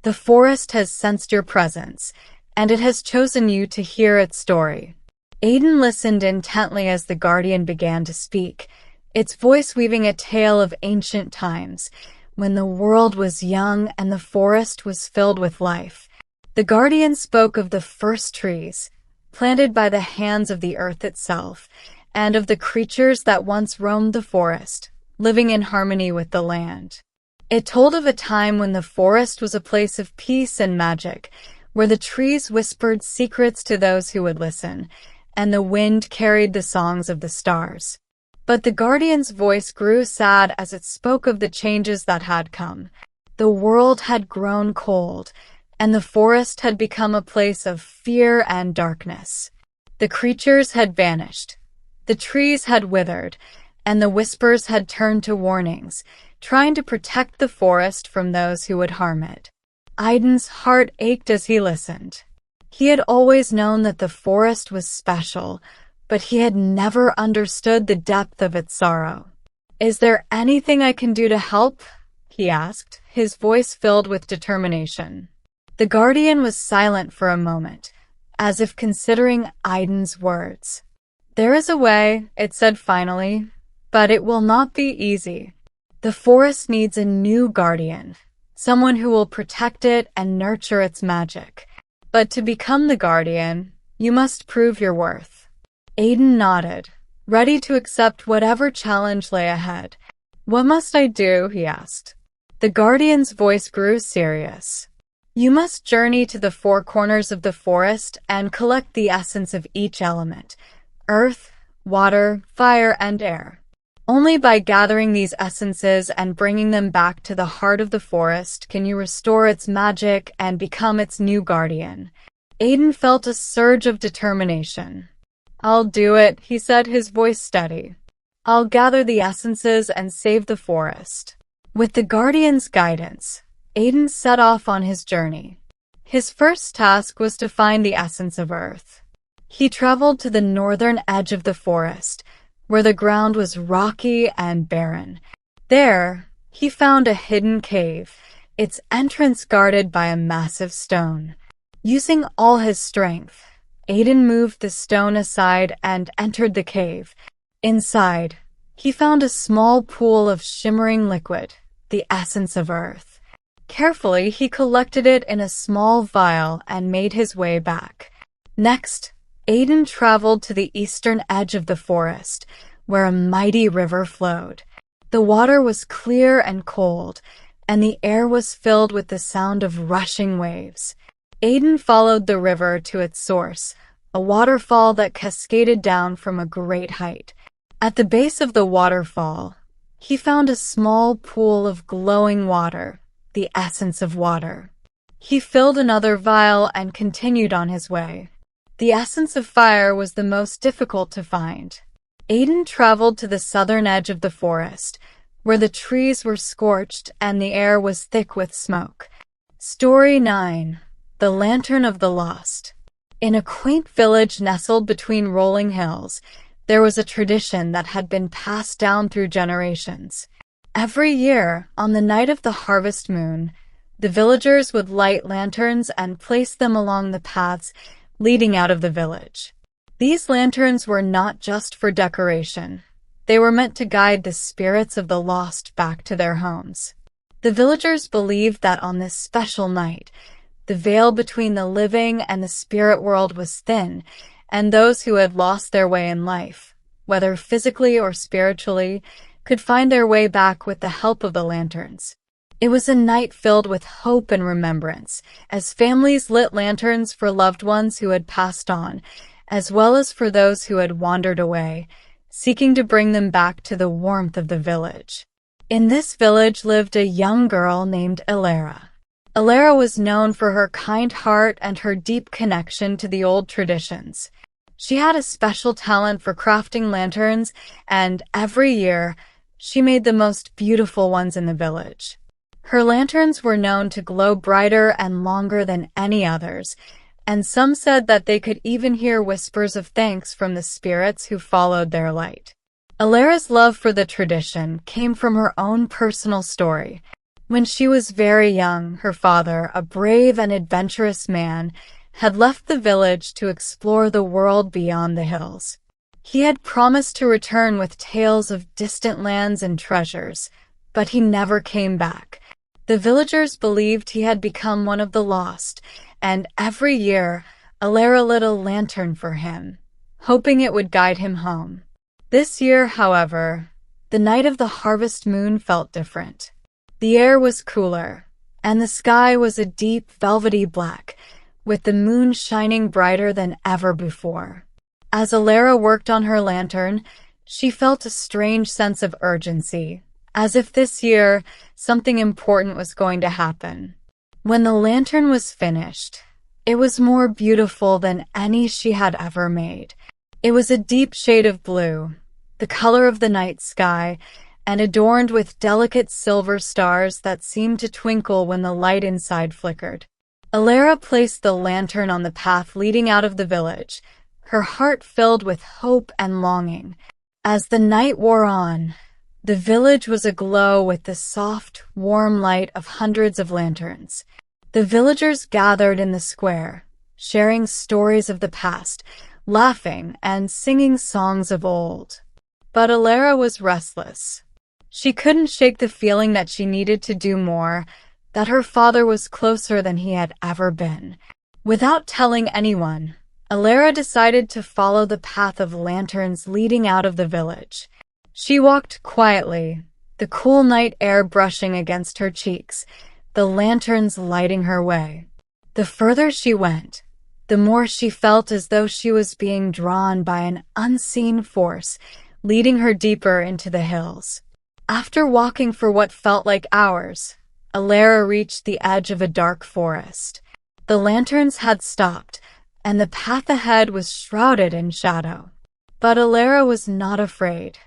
The forest has sensed your presence, and it has chosen you to hear its story." Aiden listened intently as the guardian began to speak, its voice weaving a tale of ancient times, when the world was young and the forest was filled with life. The guardian spoke of the first trees, planted by the hands of the earth itself, and of the creatures that once roamed the forest, living in harmony with the land. It told of a time when the forest was a place of peace and magic, where the trees whispered secrets to those who would listen, and the wind carried the songs of the stars. But the guardian's voice grew sad as it spoke of the changes that had come. The world had grown cold, and the forest had become a place of fear and darkness. The creatures had vanished. The trees had withered, and the whispers had turned to warnings, trying to protect the forest from those who would harm it. Aiden's heart ached as he listened. He had always known that the forest was special, but he had never understood the depth of its sorrow. "Is there anything I can do to help?" he asked, his voice filled with determination. The guardian was silent for a moment, as if considering Aiden's words. "There is a way," it said finally, "but it will not be easy. The forest needs a new guardian, someone who will protect it and nurture its magic. But to become the guardian, you must prove your worth." Aiden nodded, ready to accept whatever challenge lay ahead. "What must I do?" he asked. The guardian's voice grew serious. "You must journey to the four corners of the forest and collect the essence of each element: earth, water, fire, and air. Only by gathering these essences and bringing them back to the heart of the forest can you restore its magic and become its new guardian." Aiden felt a surge of determination. "I'll do it," he said, his voice steady. "I'll gather the essences and save the forest." With the guardian's guidance, Aiden set off on his journey. His first task was to find the essence of earth. He traveled to the northern edge of the forest, where the ground was rocky and barren. There, he found a hidden cave, its entrance guarded by a massive stone. Using all his strength, Aiden moved the stone aside and entered the cave. Inside, he found a small pool of shimmering liquid, the essence of earth. Carefully, he collected it in a small vial and made his way back. Next, Aiden traveled to the eastern edge of the forest, where a mighty river flowed. The water was clear and cold, and the air was filled with the sound of rushing waves. Aiden followed the river to its source, a waterfall that cascaded down from a great height. At the base of the waterfall, he found a small pool of glowing water, the essence of water. He filled another vial and continued on his way. The essence of fire was the most difficult to find. Aiden traveled to the southern edge of the forest, where the trees were scorched and the air was thick with smoke. Story 9. The Lantern of the Lost. In a quaint village nestled between rolling hills, there was a tradition that had been passed down through generations. Every year, on the night of the harvest moon, the villagers would light lanterns and place them along the paths leading out of the village. These lanterns were not just for decoration. They were meant to guide the spirits of the lost back to their homes. The villagers believed that on this special night, the veil between the living and the spirit world was thin, and those who had lost their way in life, whether physically or spiritually, could find their way back with the help of the lanterns. It was a night filled with hope and remembrance, as families lit lanterns for loved ones who had passed on, as well as for those who had wandered away, seeking to bring them back to the warmth of the village. In this village lived a young girl named Elara. Elara was known for her kind heart and her deep connection to the old traditions. She had a special talent for crafting lanterns, and every year, she made the most beautiful ones in the village. Her lanterns were known to glow brighter and longer than any others, and some said that they could even hear whispers of thanks from the spirits who followed their light. Elara's love for the tradition came from her own personal story. When she was very young, her father, a brave and adventurous man, had left the village to explore the world beyond the hills. He had promised to return with tales of distant lands and treasures, but he never came back. The villagers believed he had become one of the lost, and every year, Elara lit a lantern for him, hoping it would guide him home. This year, however, the night of the harvest moon felt different. The air was cooler, and the sky was a deep, velvety black, with the moon shining brighter than ever before. As Elara worked on her lantern, she felt a strange sense of urgency, as if this year something important was going to happen. When the lantern was finished, it was more beautiful than any she had ever made. It was a deep shade of blue, the color of the night sky, and adorned with delicate silver stars that seemed to twinkle when the light inside flickered. Elara placed the lantern on the path leading out of the village, her heart filled with hope and longing. As the night wore on, the village was aglow with the soft, warm light of hundreds of lanterns. The villagers gathered in the square, sharing stories of the past, laughing and singing songs of old. But Elara was restless. She couldn't shake the feeling that she needed to do more, that her father was closer than he had ever been. Without telling anyone, Elara decided to follow the path of lanterns leading out of the village. She walked quietly, the cool night air brushing against her cheeks, the lanterns lighting her way. The further she went, the more she felt as though she was being drawn by an unseen force, leading her deeper into the hills. After walking for what felt like hours, Elara reached the edge of a dark forest. The lanterns had stopped, and the path ahead was shrouded in shadow. But Elara was not afraid.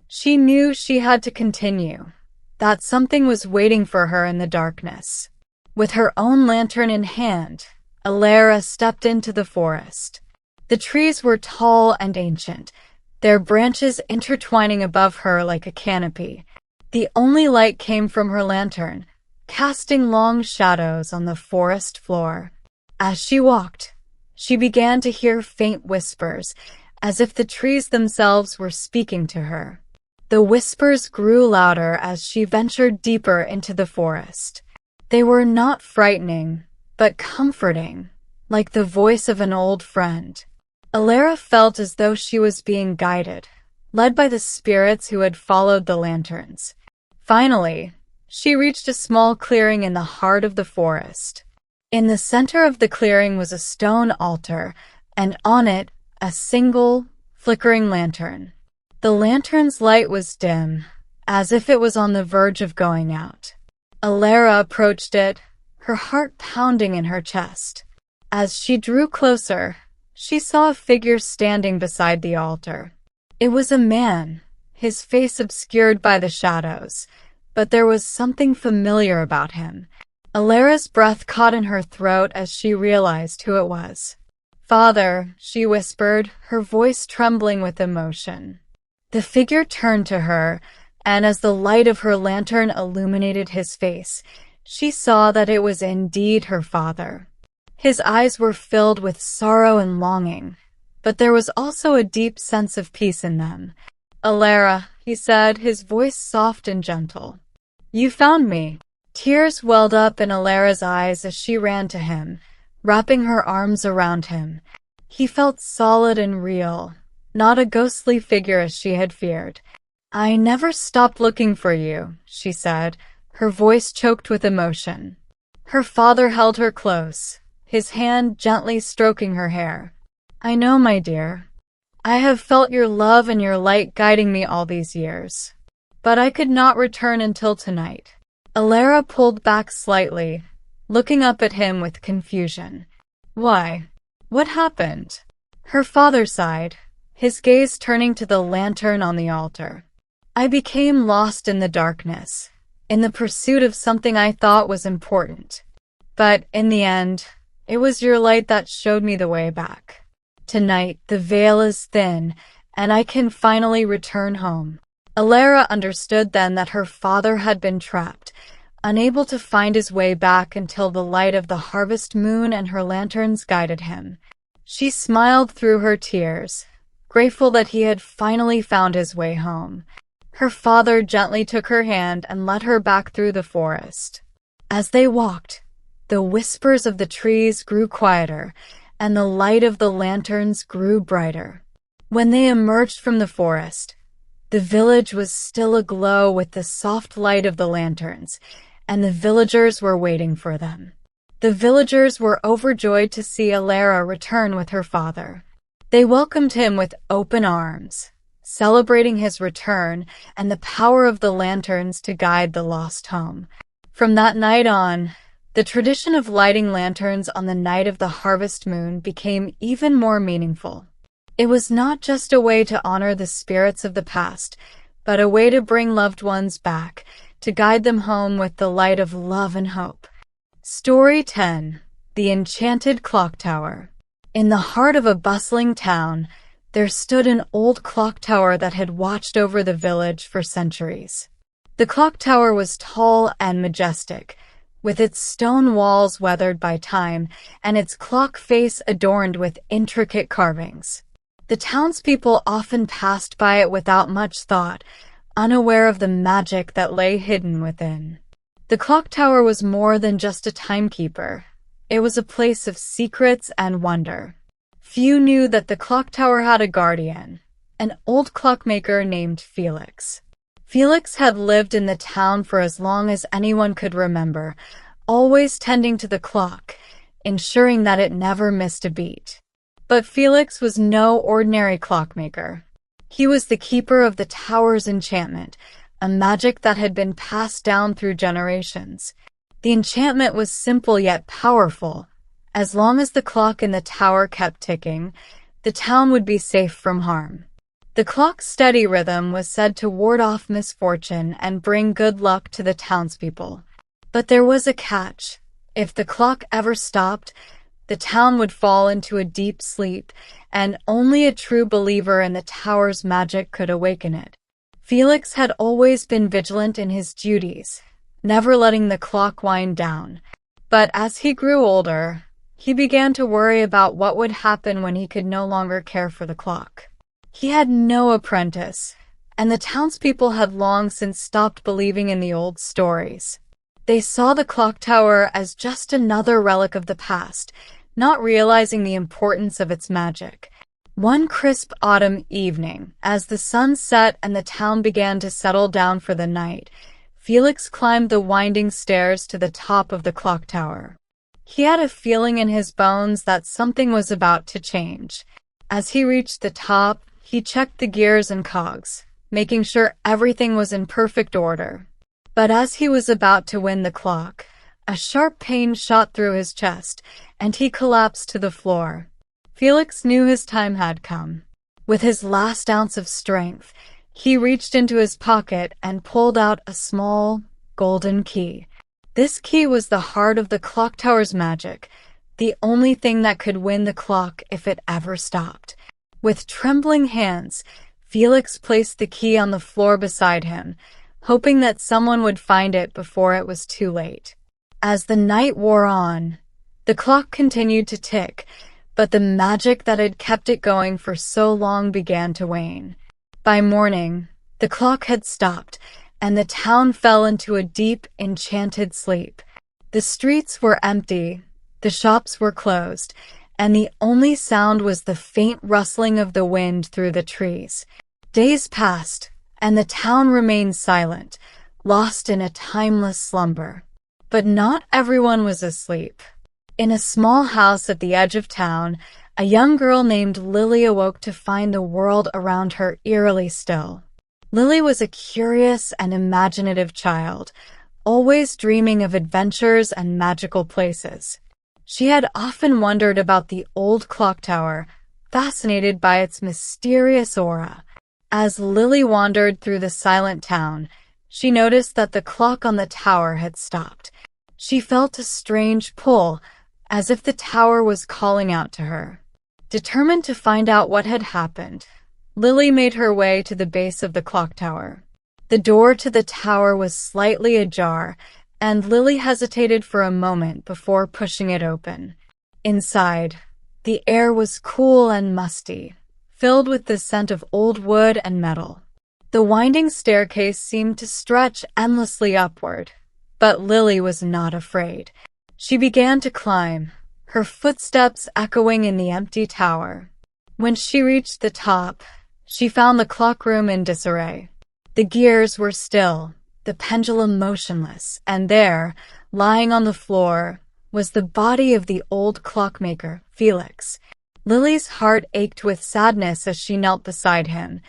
She knew she had to continue, that something was waiting for her in the darkness. With her own lantern in hand, Elara stepped into the forest. The trees were tall and ancient, their branches intertwining above her like a canopy. The only light came from her lantern, casting long shadows on the forest floor. As she walked, she began to hear faint whispers, as if the trees themselves were speaking to her. The whispers grew louder as she ventured deeper into the forest. They were not frightening, but comforting, like the voice of an old friend. Alara felt as though she was being guided, led by the spirits who had followed the lanterns. Finally, she reached a small clearing in the heart of the forest. In the center of the clearing was a stone altar, and on it, a single, flickering lantern. The lantern's light was dim, as if it was on the verge of going out. Alara approached it, her heart pounding in her chest. As she drew closer, she saw a figure standing beside the altar. It was a man, his face obscured by the shadows, but there was something familiar about him. Alara's breath caught in her throat as she realized who it was. "Father," she whispered, her voice trembling with emotion. The figure turned to her, and as the light of her lantern illuminated his face, she saw that it was indeed her father. His eyes were filled with sorrow and longing, but there was also a deep sense of peace in them. "Alara," he said, his voice soft and gentle. "You found me." Tears welled up in Alara's eyes as she ran to him, wrapping her arms around him. He felt solid and real, not a ghostly figure as she had feared. "I never stopped looking for you," she said, her voice choked with emotion. Her father held her close, his hand gently stroking her hair. "I know, my dear. I have felt your love and your light guiding me all these years. But I could not return until tonight." Alara pulled back slightly, looking up at him with confusion. "Why? What happened?" Her father sighed, his gaze turning to the lantern on the altar. "I became lost in the darkness, in the pursuit of something I thought was important. But in the end, it was your light that showed me the way back. Tonight, the veil is thin, and I can finally return home." Alara understood then that her father had been trapped, unable to find his way back until the light of the harvest moon and her lanterns guided him. She smiled through her tears, grateful that he had finally found his way home. Her father gently took her hand and led her back through the forest. As they walked, the whispers of the trees grew quieter, and the light of the lanterns grew brighter. When they emerged from the forest, the village was still aglow with the soft light of the lanterns, and the villagers were waiting for them. The villagers were overjoyed to see Alara return with her father. They welcomed him with open arms, celebrating his return and the power of the lanterns to guide the lost home. From that night on, the tradition of lighting lanterns on the night of the harvest moon became even more meaningful. It was not just a way to honor the spirits of the past, but a way to bring loved ones back, to guide them home with the light of love and hope. Story 10. The Enchanted Clock Tower. In the heart of a bustling town, there stood an old clock tower that had watched over the village for centuries. The clock tower was tall and majestic, with its stone walls weathered by time and its clock face adorned with intricate carvings. The townspeople often passed by it without much thought, unaware of the magic that lay hidden within. The clock tower was more than just a timekeeper. It was a place of secrets and wonder. Few knew that the clock tower had a guardian, an old clockmaker named Felix. Felix had lived in the town for as long as anyone could remember, always tending to the clock, ensuring that it never missed a beat. But Felix was no ordinary clockmaker. He was the keeper of the tower's enchantment, a magic that had been passed down through generations. The enchantment was simple yet powerful. As long as the clock in the tower kept ticking, the town would be safe from harm. The clock's steady rhythm was said to ward off misfortune and bring good luck to the townspeople. But there was a catch. If the clock ever stopped, the town would fall into a deep sleep, and only a true believer in the tower's magic could awaken it. Felix had always been vigilant in his duties, never letting the clock wind down. But as he grew older, he began to worry about what would happen when he could no longer care for the clock. He had no apprentice, and the townspeople had long since stopped believing in the old stories. They saw the clock tower as just another relic of the past, not realizing the importance of its magic. One crisp autumn evening, as the sun set and the town began to settle down for the night, Felix climbed the winding stairs to the top of the clock tower. He had a feeling in his bones that something was about to change. As he reached the top, he checked the gears and cogs, making sure everything was in perfect order. But as he was about to wind the clock, a sharp pain shot through his chest, and he collapsed to the floor. Felix knew his time had come. With his last ounce of strength, he reached into his pocket and pulled out a small, golden key. This key was the heart of the clock tower's magic, the only thing that could win the clock if it ever stopped. With trembling hands, Felix placed the key on the floor beside him, hoping that someone would find it before it was too late. As the night wore on, the clock continued to tick, but the magic that had kept it going for so long began to wane. By morning, the clock had stopped, and the town fell into a deep, enchanted sleep. The streets were empty, the shops were closed, and the only sound was the faint rustling of the wind through the trees. Days passed, and the town remained silent, lost in a timeless slumber. But not everyone was asleep. In a small house at the edge of town, a young girl named Lily awoke to find the world around her eerily still. Lily was a curious and imaginative child, always dreaming of adventures and magical places. She had often wondered about the old clock tower, fascinated by its mysterious aura. As Lily wandered through the silent town, she noticed that the clock on the tower had stopped. She felt a strange pull, as if the tower was calling out to her. Determined to find out what had happened, Lily made her way to the base of the clock tower. The door to the tower was slightly ajar, and Lily hesitated for a moment before pushing it open. Inside, the air was cool and musty, filled with the scent of old wood and metal. The winding staircase seemed to stretch endlessly upward, but Lily was not afraid. She began to climb, her footsteps echoing in the empty tower. When she reached the top, she found the clock room in disarray. The gears were still, the pendulum motionless, and there, lying on the floor, was the body of the old clockmaker, Felix. Lily's heart ached with sadness as she knelt beside him,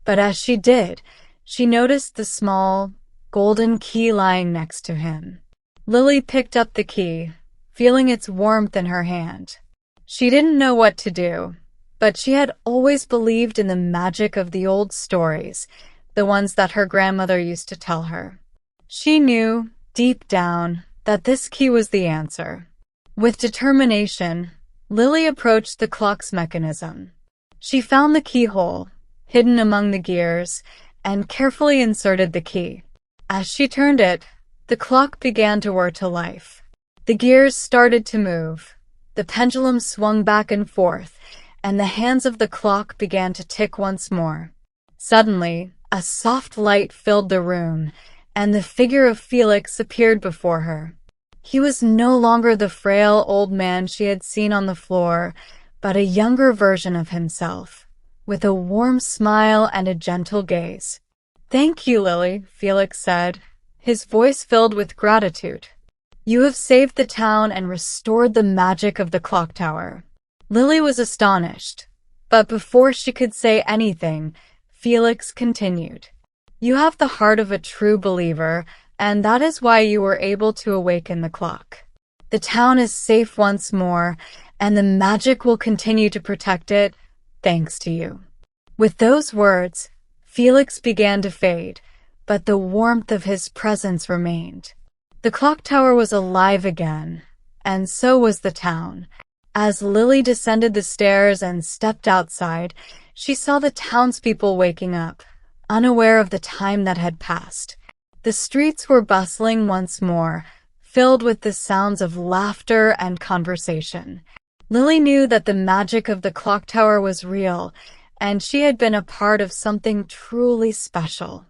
but as she did, she noticed the small, golden key lying next to him. Lily picked up the key, feeling its warmth in her hand. She didn't know what to do, but she had always believed in the magic of the old stories, the ones that her grandmother used to tell her. She knew, deep down, that this key was the answer. With determination, Lily approached the clock's mechanism. She found the keyhole, hidden among the gears, and carefully inserted the key. As she turned it, the clock began to whir to life. The gears started to move, the pendulum swung back and forth, and the hands of the clock began to tick once more. Suddenly, a soft light filled the room, and the figure of Felix appeared before her. He was no longer the frail old man she had seen on the floor, but a younger version of himself, with a warm smile and a gentle gaze. "Thank you, Lily," Felix said, his voice filled with gratitude. "You have saved the town and restored the magic of the clock tower." Lily was astonished, but before she could say anything, Felix continued. "You have the heart of a true believer, and that is why you were able to awaken the clock. The town is safe once more, and the magic will continue to protect it, thanks to you." With those words, Felix began to fade, but the warmth of his presence remained. The clock tower was alive again, and so was the town. As Lily descended the stairs and stepped outside, she saw the townspeople waking up, unaware of the time that had passed. The streets were bustling once more, filled with the sounds of laughter and conversation. Lily knew that the magic of the clock tower was real, and she had been a part of something truly special.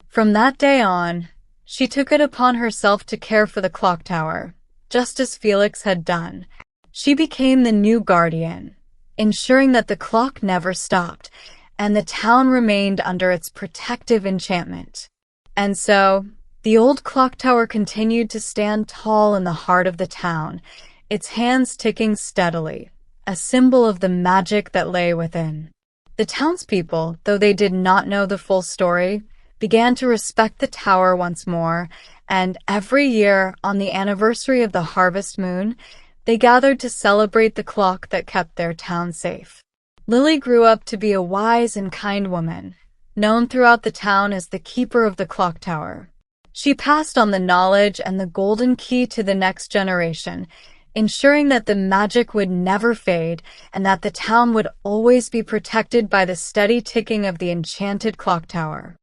From that day on, She took it upon herself to care for the clock tower, just as Felix had done. She became the new guardian, ensuring that the clock never stopped, and the town remained under its protective enchantment. And so, the old clock tower continued to stand tall in the heart of the town, its hands ticking steadily, a symbol of the magic that lay within. The townspeople, though they did not know the full story, began to respect the tower once more, and every year, on the anniversary of the harvest moon, they gathered to celebrate the clock that kept their town safe. Lily grew up to be a wise and kind woman, known throughout the town as the keeper of the clock tower. She passed on the knowledge and the golden key to the next generation, ensuring that the magic would never fade and that the town would always be protected by the steady ticking of the enchanted clock tower.